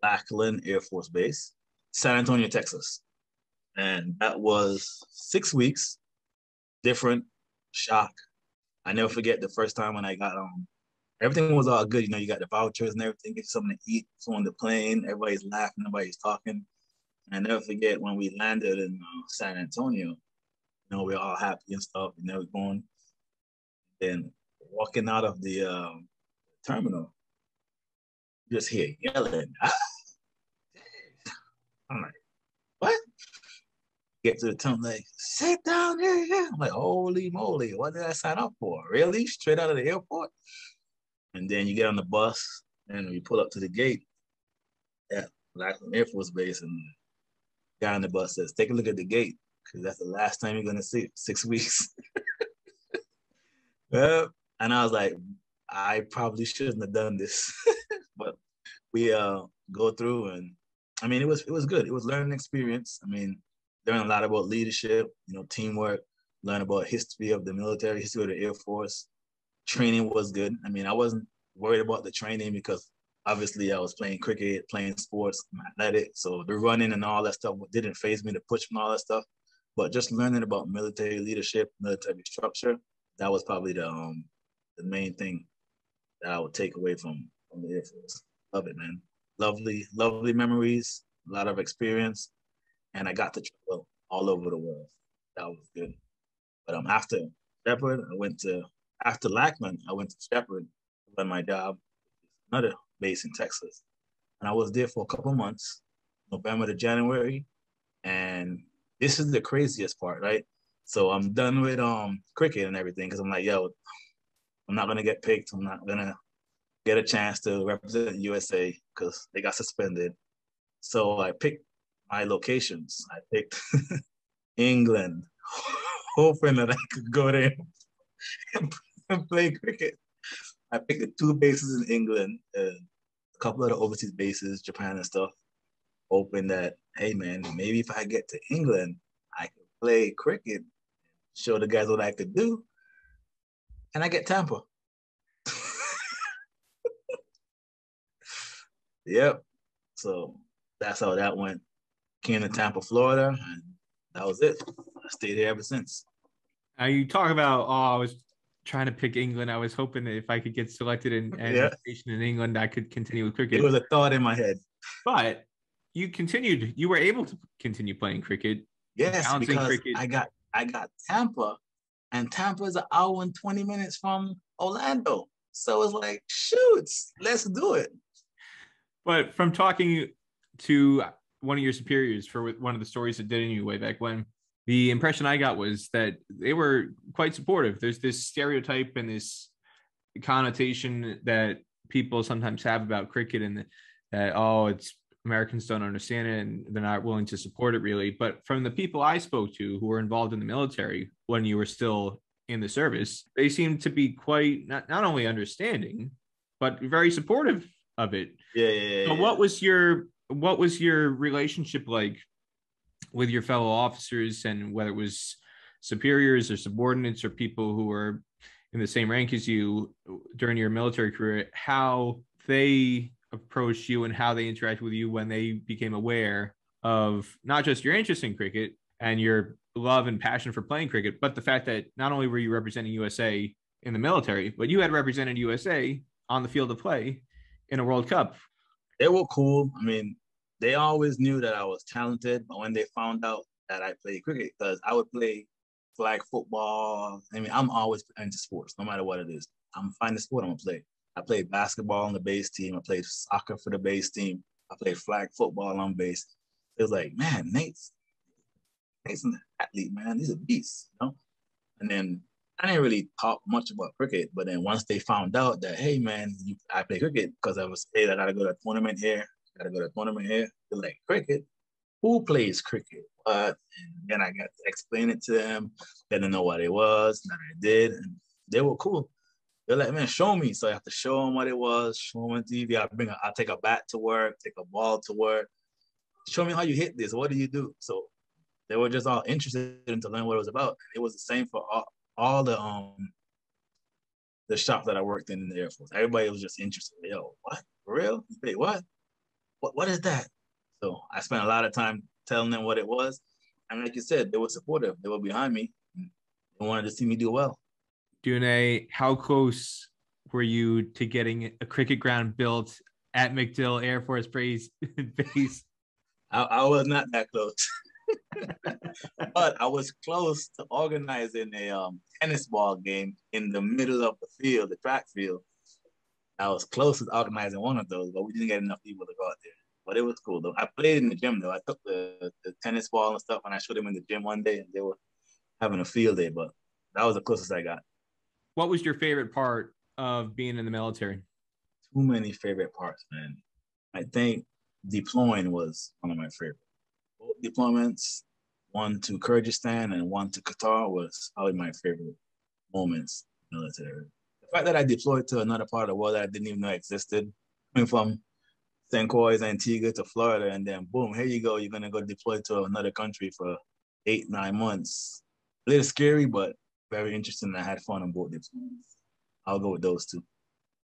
Lackland Air Force Base, San Antonio, Texas. And that was 6 weeks, different, shock. I never forget the first time when I got everything was all good. You got the vouchers and everything, get something to eat. So on the plane, everybody's laughing, everybody's talking. And I never forget when we landed in San Antonio, we're all happy and stuff, and they were going. Then walking out of the terminal, you just hear yelling. I'm like, what? Get to the terminal, like, sit down here. I'm like, holy moly, what did I sign up for? Really? Straight out of the airport? And then you get on the bus, and we pull up to the gate at Lackland Air Force Base, and the guy on the bus says, take a look at the gate, because that's the last time you're going to see it, 6 weeks. Well, and I was like, I probably shouldn't have done this. But we go through, and I mean, it was good. It was learning experience. I mean, learn a lot about leadership, teamwork, learn about history of the military, history of the Air Force. Training was good. I mean, I wasn't worried about the training because obviously I was playing cricket, playing sports, I'm athletic. So the running and all that stuff didn't faze me, to push and all that stuff. But just learning about military leadership, military structure, that was probably the main thing that I would take away from the Air Force. Love it, man. Lovely, lovely memories, a lot of experience. And I got to travel all over the world. That was good. But after Shepherd, after Lackland, I went to Shepherd to run my job, another base in Texas. And I was there for a couple months, November to January. And this is the craziest part, right? So I'm done with cricket and everything because I'm like, yo, I'm not going to get picked. I'm not going to get a chance to represent USA because they got suspended. So I picked my locations. I picked England, hoping that I could go there and play cricket. I picked the 2 bases in England, a couple of the overseas bases, Japan and stuff, hoping that, hey man, maybe if I get to England, I could play cricket, show the guys what I could do, and I get Tampa. Yep. So that's how that went. Came to Tampa, Florida, and that was it. I stayed here ever since. Now you talk about, I was trying to pick England. I was hoping that if I could get selected and stationed in England, I could continue with cricket. It was a thought in my head. But you were able to continue playing cricket. Yes, because cricket. I got Tampa, and Tampa is an hour and 20 minutes from Orlando. So it's like, shoot, let's do it. But from talking to one of your superiors for one of the stories that did in you way back when. The impression I got was that they were quite supportive. There's this stereotype and this connotation that people sometimes have about cricket, and that, oh, it's Americans don't understand it and they're not willing to support it really. But from the people I spoke to who were involved in the military when you were still in the service, they seemed to be quite not only understanding, but very supportive of it. Yeah. So what was your relationship like with your fellow officers, and whether it was superiors or subordinates or people who were in the same rank as you during your military career, how they approached you and how they interacted with you when they became aware of not just your interest in cricket and your love and passion for playing cricket, but the fact that not only were you representing USA in the military, but you had represented USA on the field of play in a World Cup. They were cool. I mean, they always knew that I was talented, but when they found out that I played cricket, because I would play flag football. I mean, I'm always into sports, no matter what it is. I'm finding sport I'm gonna play. I played basketball on the base team. I played soccer for the base team. I played flag football on base. It was like, man, Nate's an athlete, man. He's a beast, you know? And then I didn't really talk much about cricket, but then once they found out that, hey, man, I play cricket because I was, hey, I got to go to a tournament here. They're like, cricket? Who plays cricket? What? And then I got to explain it to them. They didn't know what it was. And I did. And they were cool. They're like, man, show me. So I have to show them what it was, show them on TV. I'll take a bat to work, take a ball to work. Show me how you hit this. What do you do? So they were just all interested in to learn what it was about. It was the same for all the shops that I worked in the Air Force. Everybody was just interested. Yo, what? For real? You pay what? What is that? So I spent a lot of time telling them what it was. And like you said, they were supportive. They were behind me. They wanted to see me do well. Dune, how close were you to getting a cricket ground built at MacDill Air Force Base? I was not that close. But I was close to organizing a tennis ball game in the middle of the field, the track field. I was close to organizing one of those, but we didn't get enough people to go out there. But it was cool, though. I played in the gym, though. I took the tennis ball and stuff, and I showed them in the gym one day, and they were having a field day, but that was the closest I got. What was your favorite part of being in the military? Too many favorite parts, man. I think deploying was one of my favorites. Both deployments, one to Kyrgyzstan and one to Qatar, was probably my favorite moments in the military. The fact that I deployed to another part of the world that I didn't even know existed, coming from St. Croix, Antigua to Florida, and then boom, here you go. You're going to go deploy to another country for 8-9 months. A little scary, but very interesting. I had fun on both deployments. I'll go with those two.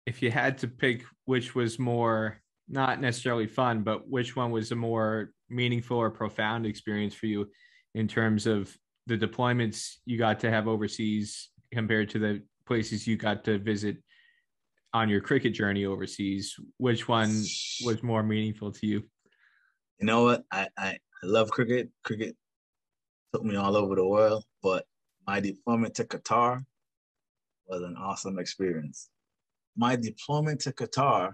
If you had to pick which was more, not necessarily fun, but which one was a more meaningful or profound experience for you in terms of the deployments you got to have overseas compared to the places you got to visit on your cricket journey overseas, which one was more meaningful to you? You know what? I love cricket. Cricket took me all over the world, but my deployment to Qatar was an awesome experience. My deployment to Qatar,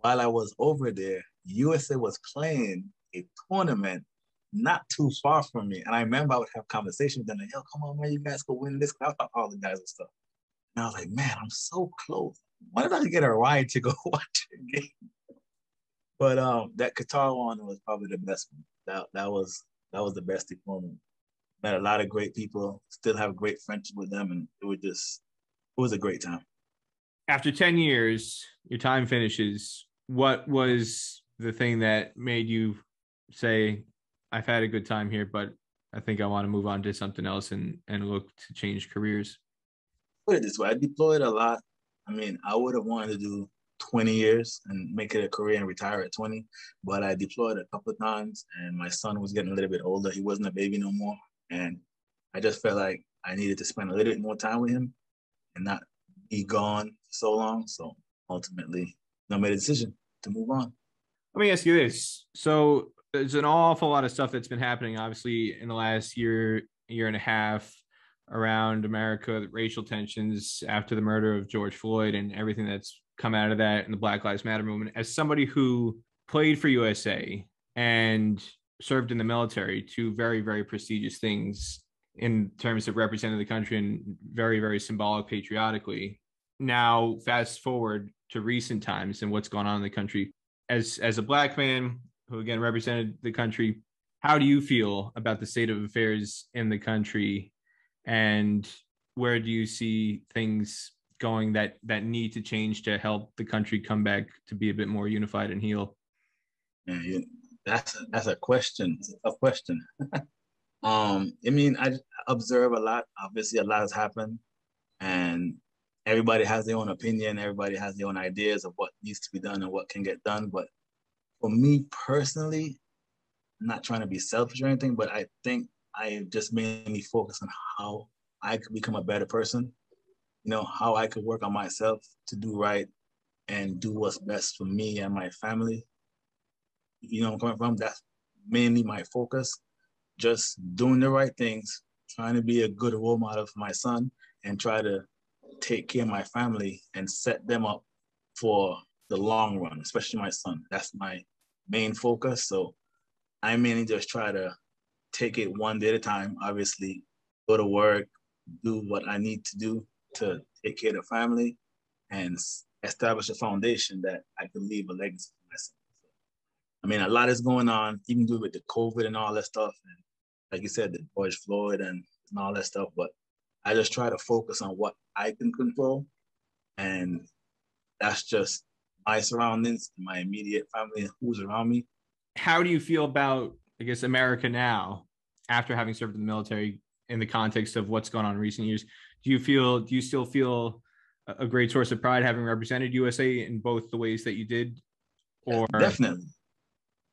while I was over there, USA was playing a tournament not too far from me. And I remember I would have conversations with them like, yo, come on, man, you guys go win this. I thought all the guys and stuff. And I was like, man, I'm so close. What if I could get a ride to go watch a game? But that Qatar one was probably the best one. That was the best deployment. Met a lot of great people, still have a great friendship with them, and it was a great time. After 10 years, your time finishes. What was the thing that made you say, I've had a good time here, but I think I want to move on to something else and look to change careers? Put it this way, I deployed a lot. I mean, I would have wanted to do 20 years and make it a career and retire at 20, but I deployed a couple of times, and my son was getting a little bit older. He wasn't a baby no more, and I just felt like I needed to spend a little bit more time with him and not be gone so long. So ultimately, I made a decision to move on. Let me ask you this. So there's an awful lot of stuff that's been happening, obviously, in the last year and a half around America, the racial tensions after the murder of George Floyd and everything that's come out of that and the Black Lives Matter movement. As somebody who played for USA and served in the military, two very, very prestigious things in terms of representing the country and very, very symbolic patriotically. Now, fast forward to recent times and what's going on in the country. As a Black man who, again, represented the country, how do you feel about the state of affairs in the country, and where do you see things going that need to change to help the country come back to be a bit more unified and heal? Yeah, that's a question. A question. I mean, I observe a lot. Obviously, a lot has happened, and everybody has their own opinion. Everybody has their own ideas of what needs to be done and what can get done. But for me personally, I'm not trying to be selfish or anything, but I think I just mainly focus on how I could become a better person. You know, how I could work on myself to do right and do what's best for me and my family. You know, I'm coming from. That's mainly my focus. Just doing the right things, trying to be a good role model for my son, and try to take care of my family and set them up for the long run, especially my son. That's my main focus. So I mainly just try to take it one day at a time. Obviously, go to work, do what I need to do to take care of the family, and establish a foundation that I can leave a legacy for my son. I mean, a lot is going on, even with the COVID and all that stuff. And like you said, the George Floyd and all that stuff. But I just try to focus on what I can control. And that's just my surroundings, my immediate family, who's around me. How do you feel about, I guess, America now, after having served in the military, in the context of what's gone on in recent years? Do you still feel a great source of pride having represented USA in both the ways that you did? Or yeah, definitely.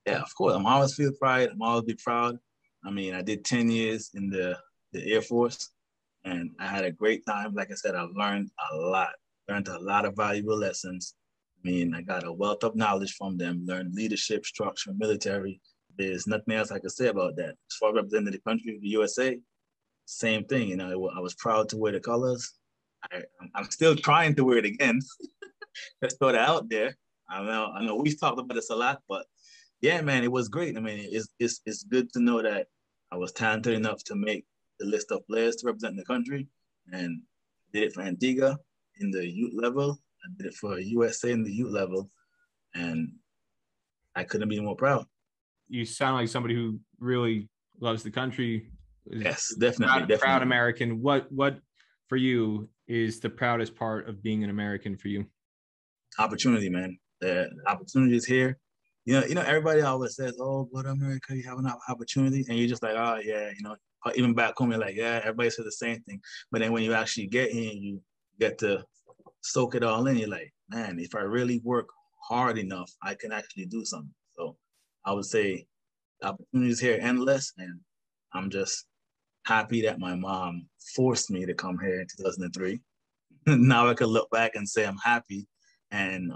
Yeah, of course. I'm always feel pride. I'm always be proud. I mean, I did 10 years in the Air Force, and I had a great time. Like I said, I learned a lot. Learned a lot of valuable lessons. I mean, I got a wealth of knowledge from them. Learned leadership, structure, military. There's nothing else I can say about that. As far as representing the country, the USA, same thing. You know, I was proud to wear the colors. I'm still trying to wear it again. Let's throw that out there. I know we've talked about this a lot, but yeah, man, it was great. I mean, it's good to know that I was talented enough to make the list of players to represent the country, and I did it for Antigua in the youth level. I did it for USA in the youth level, and I couldn't be more proud. You sound like somebody who really loves the country. Yes, definitely. Proud American. What for you is the proudest part of being an American for you? Opportunity, man. The opportunity is here. You know, everybody always says, "Oh, go to America, you have an opportunity," and you're just like, "Oh, yeah," you know. Even back home, you're like, "Yeah," everybody says the same thing. But then when you actually get here, and you get to soak it all in. You're like, man, if I really work hard enough, I can actually do something. So I would say the opportunities here are endless, and I'm just happy that my mom forced me to come here in 2003. Now I can look back and say I'm happy, and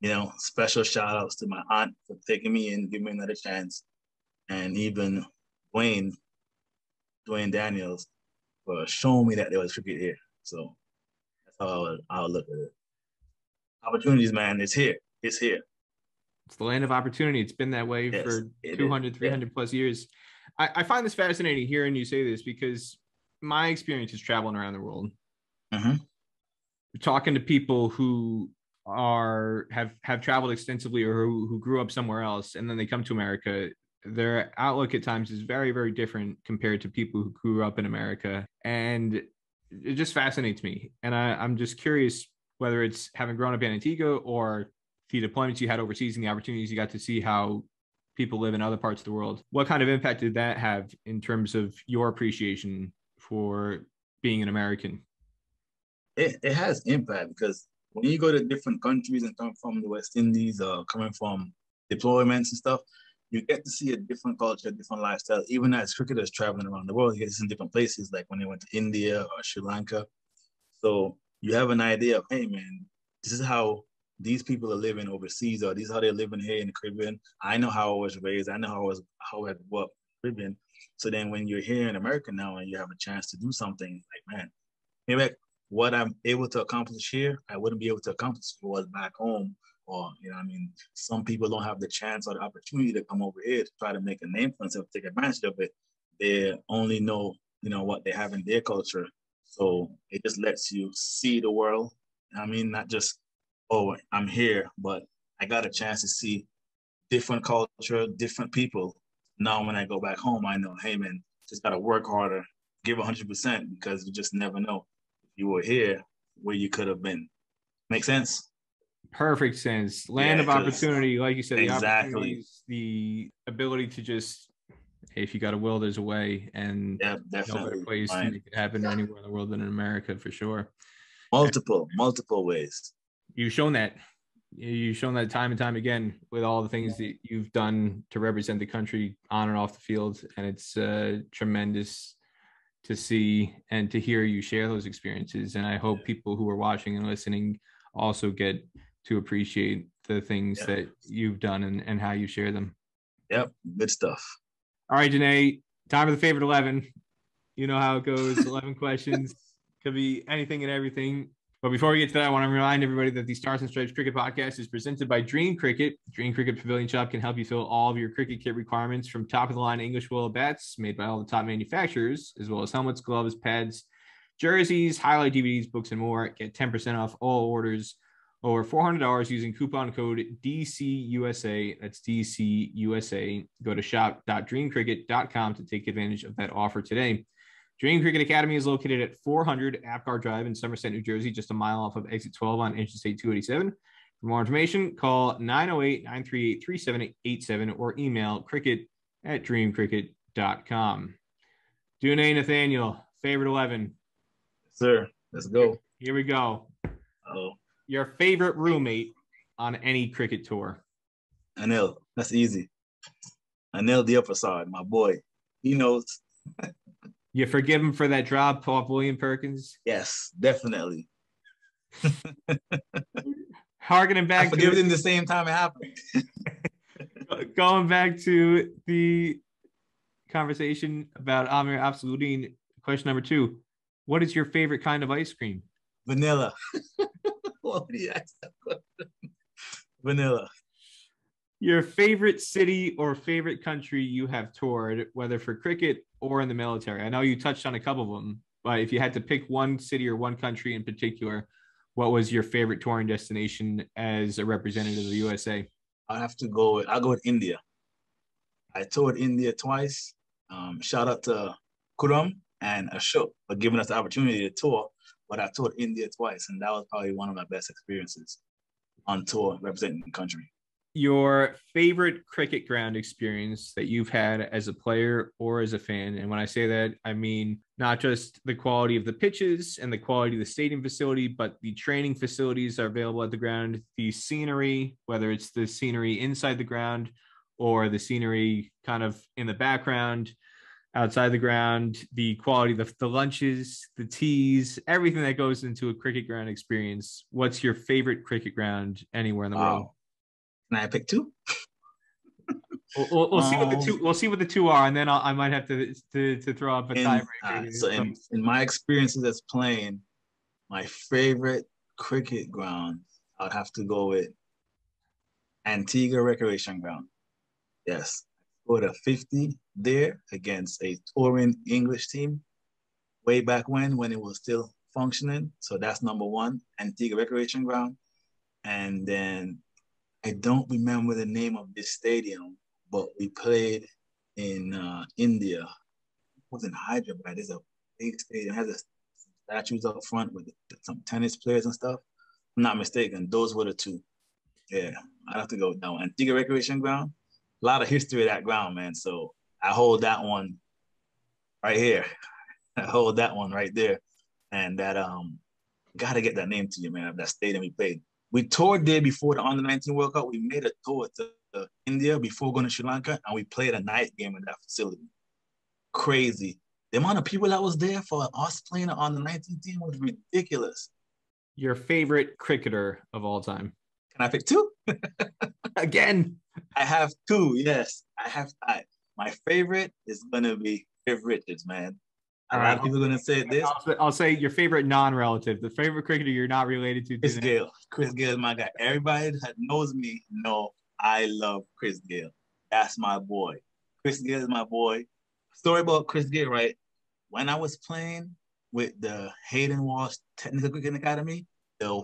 you know, special shout outs to my aunt for taking me in, giving me another chance, and even Dwayne Daniels for showing me that there was cricket here. So that's how I'll look at it. Opportunities, man, it's here. It's here. It's the land of opportunity. It's been that way for 200, 300 plus years. I find this fascinating hearing you say this, because my experience is traveling around the world. Mm-hmm. Talking to people who have traveled extensively, or who grew up somewhere else, and then they come to America. Their outlook at times is very, very different compared to people who grew up in America. And it just fascinates me. And I'm just curious whether it's having grown up in Antigua, or the deployments you had overseas and the opportunities you got to see how people live in other parts of the world. What kind of impact did that have in terms of your appreciation for being an American? It has impact, because when you go to different countries and come from the West Indies, coming from deployments and stuff, you get to see a different culture, different lifestyle. Even as cricketers traveling around the world, you get to see different places, like when they went to India or Sri Lanka. So you have an idea of, hey, man, this is how these people are living overseas, or this is how they're living here in the Caribbean. I know how I was raised. I know how I grew up in the Caribbean. So then when you're here in America now and you have a chance to do something, like, man, maybe what I'm able to accomplish here, I wouldn't be able to accomplish if I was back home or, you know what I mean, some people don't have the chance or the opportunity to come over here to try to make a name for themselves, take advantage of it. They only know, you know, what they have in their culture. So it just lets you see the world. I mean, not just, oh, I'm here, but I got a chance to see different culture, different people. Now, when I go back home, I know, hey, man, just got to work harder, give 100%, because you just never know if you were here where you could have been. Make sense? Perfect sense. Land of opportunity, like you said, exactly. The ability to just, hey, if you got a will, there's a way, and definitely. No better place to make it happen anywhere in the world than in America, for sure. Multiple ways. You've shown that. You've shown that time and time again with all the things that you've done to represent the country on and off the field, and it's tremendous to see and to hear you share those experiences. And I hope people who are watching and listening also get to appreciate the things that you've done and how you share them. Yep, good stuff. All right, Janae, time for the favorite 11. You know how it goes. 11 questions. Could be anything and everything. But before we get to that, I want to remind everybody that the Stars and Stripes Cricket Podcast is presented by Dream Cricket. Dream Cricket Pavilion Shop can help you fill all of your cricket kit requirements, from top-of-the-line English willow bats made by all the top manufacturers, as well as helmets, gloves, pads, jerseys, highlight DVDs, books, and more. Get 10% off all orders over $400 using coupon code DCUSA. That's DCUSA. Go to shop.dreamcricket.com to take advantage of that offer today. Dream Cricket Academy is located at 400 Apgar Drive in Somerset, New Jersey, just a mile off of exit 12 on Interstate 287. For more information, call 908-938-3787 or email cricket@dreamcricket.com. Janae Nathaniel, favorite 11. Sir, let's go. Here we go. Oh, your favorite roommate on any cricket tour? Anil. That's easy. Anil Diaprasad, my boy. He knows. You forgive him for that drop off William Perkins? Yes, definitely. Harkening back, I forgive it in the same time it happened. Going back to the conversation about Amir Absoluddin, question number 2. What is your favorite kind of ice cream? Vanilla. What do you ask that question? Vanilla. Your favorite city or favorite country you have toured, whether for cricket or in the military? I know you touched on a couple of them, but if you had to pick one city or one country in particular, what was your favorite touring destination as a representative of the USA? I'll go with India. I toured India twice. Shout out to Kuram and Ashok for giving us the opportunity to tour, but I toured India twice, and that was probably one of my best experiences on tour representing the country. Your favorite cricket ground experience that you've had as a player or as a fan? And when I say that, I mean not just the quality of the pitches and the quality of the stadium facility, but the training facilities are available at the ground, the scenery, whether it's the scenery inside the ground or the scenery kind of in the background, outside the ground, the quality of the lunches, the teas, everything that goes into a cricket ground experience. What's your favorite cricket ground anywhere in the world? Can I pick 2? We'll see what the 2. We'll see what the 2 are, and then I might have to throw up a tiebreaker. So in my experiences as playing, my favorite cricket ground, I'd have to go with Antigua Recreation Ground. Yes, scored a 50 there against a touring English team way back when it was still functioning. So that's number 1, Antigua Recreation Ground, and then I don't remember the name of this stadium, but we played in India. It was in Hyderabad. There's a big stadium. It has statues up front with some tennis players and stuff. If I'm not mistaken, those were the 2. Yeah, I'd have to go with that one. Antigua Recreation Ground. A lot of history of that ground, man. So I hold that one right here. I hold that one right there. And that gotta get that name to you, man, of that stadium we played. We toured there before the Under-19 World Cup. We made a tour to India before going to Sri Lanka, and we played a night game in that facility. Crazy. The amount of people that was there for us playing on the Under-19 team was ridiculous. Your favorite cricketer of all time? Can I pick 2? Again. I have 2, yes. I have 5. My favorite is going to be Viv Richards, man. A lot of people are gonna say this. I'll say your favorite non-relative, the favorite cricketer you're not related to. Chris Gayle. Chris Gayle is my guy. Everybody that knows me know I love Chris Gayle. That's my boy. Chris Gayle is my boy. Story about Chris Gayle, right? When I was playing with the Hayden Walsh Technical Cricket Academy, the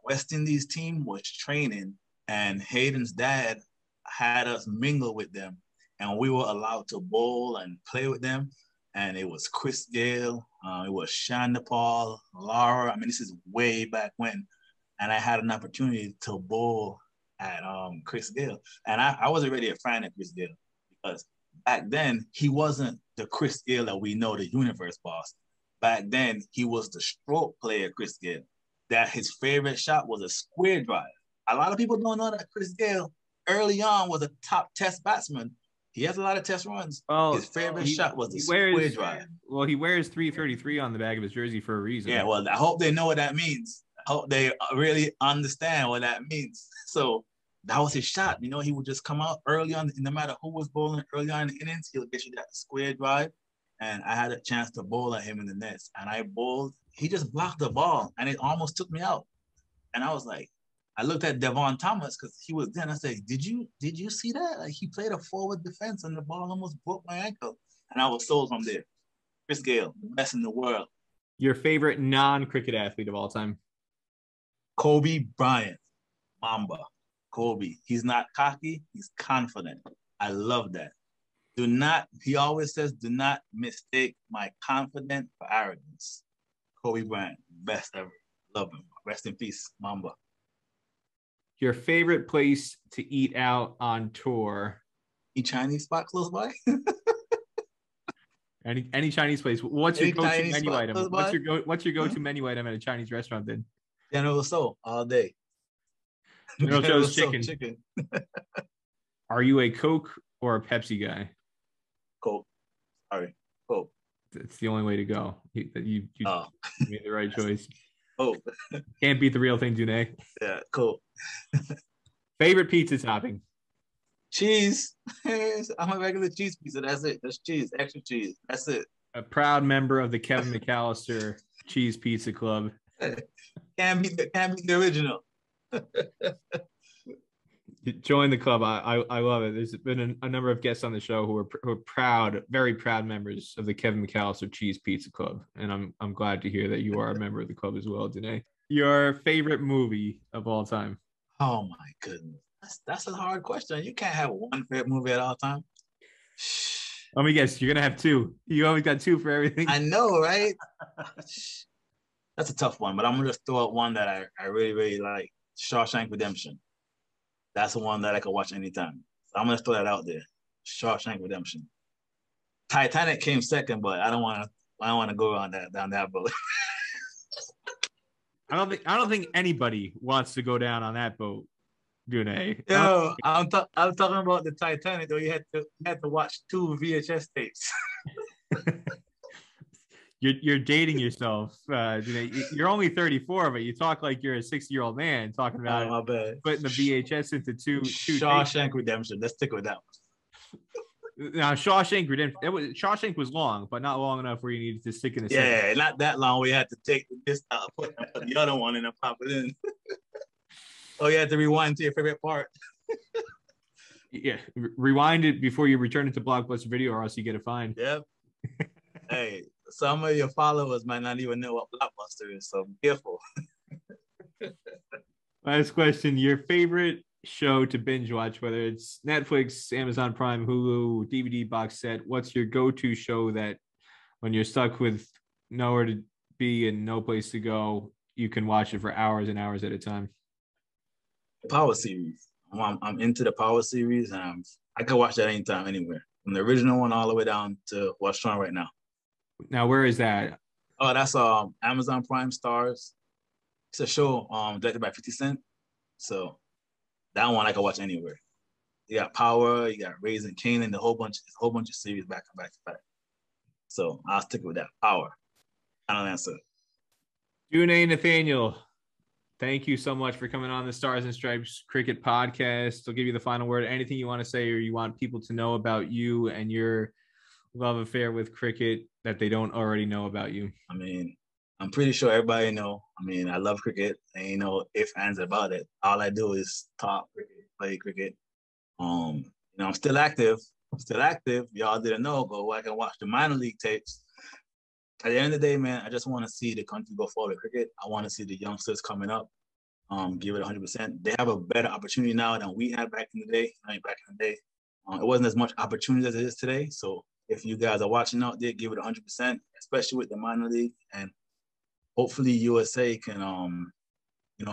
West Indies team was training, and Hayden's dad had us mingle with them, and we were allowed to bowl and play with them. And it was Chris Gayle, it was Shandapal, Lara. I mean, this is way back when. And I had an opportunity to bowl at Chris Gayle. And I was already a fan of Chris Gayle because back then he wasn't the Chris Gayle that we know, the universe boss. Back then he was the stroke player, Chris Gayle, that his favorite shot was a square drive. A lot of people don't know that Chris Gayle early on was a top test batsman. He has a lot of test runs. Well, his favorite shot was the square drive. Well, he wears 333 on the back of his jersey for a reason. Yeah, well, I hope they know what that means. I hope they really understand what that means. So that was his shot. You know, he would just come out early on, no matter who was bowling early on in the innings, he'll get you that square drive. And I had a chance to bowl at him in the nets. And I bowled. He just blocked the ball, and it almost took me out. And I was like, I looked at Devon Thomas because he was there, and I said, did you see that? Like, he played a forward defense, and the ball almost broke my ankle. And I was sold from there. Chris Gayle, the best in the world. Your favorite non-cricket athlete of all time? Kobe Bryant, Mamba. Kobe. He's not cocky. He's confident. I love that. He always says, do not mistake my confidence for arrogance. Kobe Bryant, best ever. Love him. Rest in peace, Mamba. Your favorite place to eat out on tour? Any Chinese spot close by? any Chinese place. What's your go-to menu item? What's your go-to menu item at a Chinese restaurant then? General Tso all day. General Tso's chicken. Are you a Coke or a Pepsi guy? Coke. Sorry, Coke. It's the only way to go. You made the right choice. Oh, can't beat the real thing, Dune. Yeah, cool. Favorite pizza topping? Cheese. I'm a regular cheese pizza. That's it. That's cheese. Extra cheese. That's it. A proud member of the Kevin McAllister Cheese Pizza Club. Can't beat the original. Join the club. I love it. There's been a number of guests on the show who are proud, very proud members of the Kevin McAllister Cheese Pizza Club, and I'm glad to hear that you are a member of the club as well, Danae. Your favorite movie of all time? Oh my goodness, that's a hard question. You can't have one favorite movie at all time. Let me guess. You're gonna have two. You always got two for everything. I know, right? That's a tough one, but I'm gonna just throw out one that I really, really like. Shawshank Redemption. That's the one that I could watch anytime. So I'm gonna throw that out there. Shawshank Redemption. Titanic came second, but I don't want to go on down that boat. I don't think anybody wants to go down on that boat, Dune. Yo, I'm talking about the Titanic. Though you had to watch 2 VHS tapes. You're dating yourself. You're only 34, but you talk like you're a 60-year-old man talking about my bad. Putting the VHS into two Shawshank Redemption. Let's stick with that one. Now, Shawshank Redemption. Shawshank was long, but not long enough where you needed to stick in the Yeah, not that long. We had to take this out, put the other one in and pop it in. Oh, you had to rewind to your favorite part. Yeah, rewind it before you return it to Blockbuster Video, or else you get a fine. Yep. Hey, some of your followers might not even know what Blockbuster is, so be careful. Last question. Your favorite show to binge watch, whether it's Netflix, Amazon Prime, Hulu, DVD box set, what's your go-to show that when you're stuck with nowhere to be and no place to go, you can watch it for hours and hours at a time? Power series. I'm into the Power series, and I can watch that anytime, anywhere. From the original one all the way down to what's on right now. Now, where is that? Oh, that's Amazon Prime Stars. It's a show directed by 50 Cent. So that one I can watch anywhere. You got Power, you got Raising Kanan, a whole bunch of series back to back. So I'll stick with that. Power. Final answer. Dune Nathaniel, thank you so much for coming on the Stars and Stripes Cricket Podcast. I'll give you the final word. Anything you want to say or you want people to know about you and your love affair with cricket that they don't already know about you? I mean, I'm pretty sure everybody know. I mean, I love cricket. Ain't no ifs, ands about it. All I do is talk cricket, play cricket. I'm still active. Y'all didn't know, but I can watch the minor league tapes. At the end of the day, man, I just want to see the country go forward with cricket. I want to see the youngsters coming up, give it 100%. They have a better opportunity now than we had back in the day. It wasn't as much opportunity as it is today. So if you guys are watching out there, give it 100%, especially with the minor league. And hopefully USA can,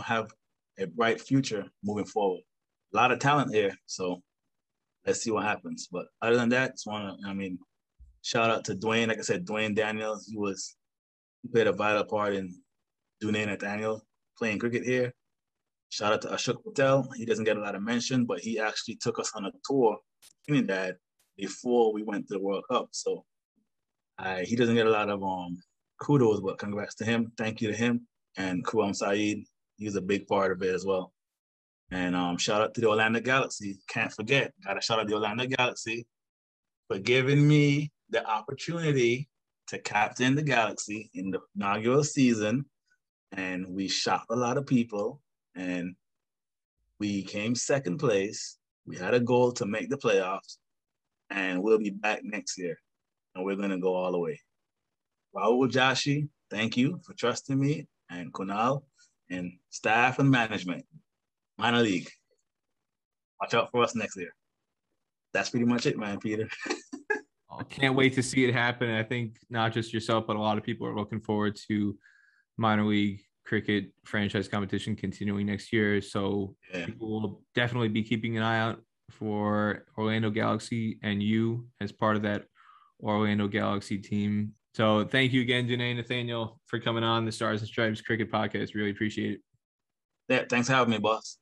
have a bright future moving forward. A lot of talent here. So let's see what happens. But other than that, shout out to Dwayne. Like I said, Dwayne Daniels, he played a vital part in Dune Nathaniel playing cricket here. Shout out to Ashok Patel. He doesn't get a lot of mention, but he actually took us on a tour in Trinidad before we went to the World Cup. So he doesn't get a lot of kudos, but congrats to him. Thank you to him. And Kuam Saeed, he was a big part of it as well. And shout out to the Orlando Galaxy. Can't forget, gotta shout out the Orlando Galaxy for giving me the opportunity to captain the Galaxy in the inaugural season. And we shocked a lot of people. And we came second place. We had a goal to make the playoffs. And we'll be back next year. And we're gonna go all the way. Rahul Joshi, thank you for trusting me, and Kunal, and staff and management. Minor league. Watch out for us next year. That's pretty much it, man, Peter. I can't wait to see it happen. I think not just yourself, but a lot of people are looking forward to minor league cricket franchise competition continuing next year. So people will definitely be keeping an eye out for Orlando Galaxy and you as part of that Orlando Galaxy team. So thank you again, Janae Nathaniel, for coming on the Stars and Stripes Cricket Podcast. Really appreciate it. Yeah, thanks for having me, boss.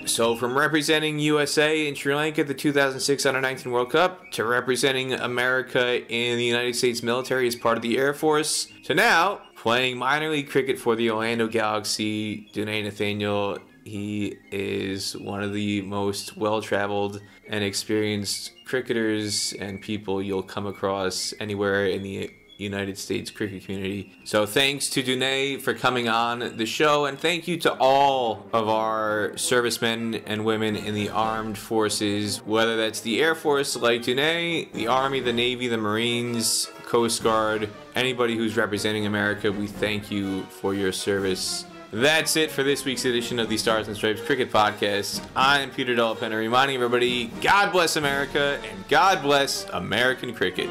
So from representing USA in Sri Lanka at the 2006 Under-19 World Cup, to representing America in the United States military as part of the Air Force, to now playing minor league cricket for the Orlando Galaxy, Janae Nathaniel, he is one of the most well-traveled and experienced cricketers and people you'll come across anywhere in the United States cricket community. So thanks to Dune for coming on the show, and thank you to all of our servicemen and women in the armed forces, whether that's the Air Force like Dune, the Army, the Navy, the Marines, Coast Guard, anybody who's representing America. We thank you for your service. That's it for this week's edition of the Stars and Stripes Cricket Podcast. I'm Peter Della Penna, reminding everybody, God bless America and God bless American cricket.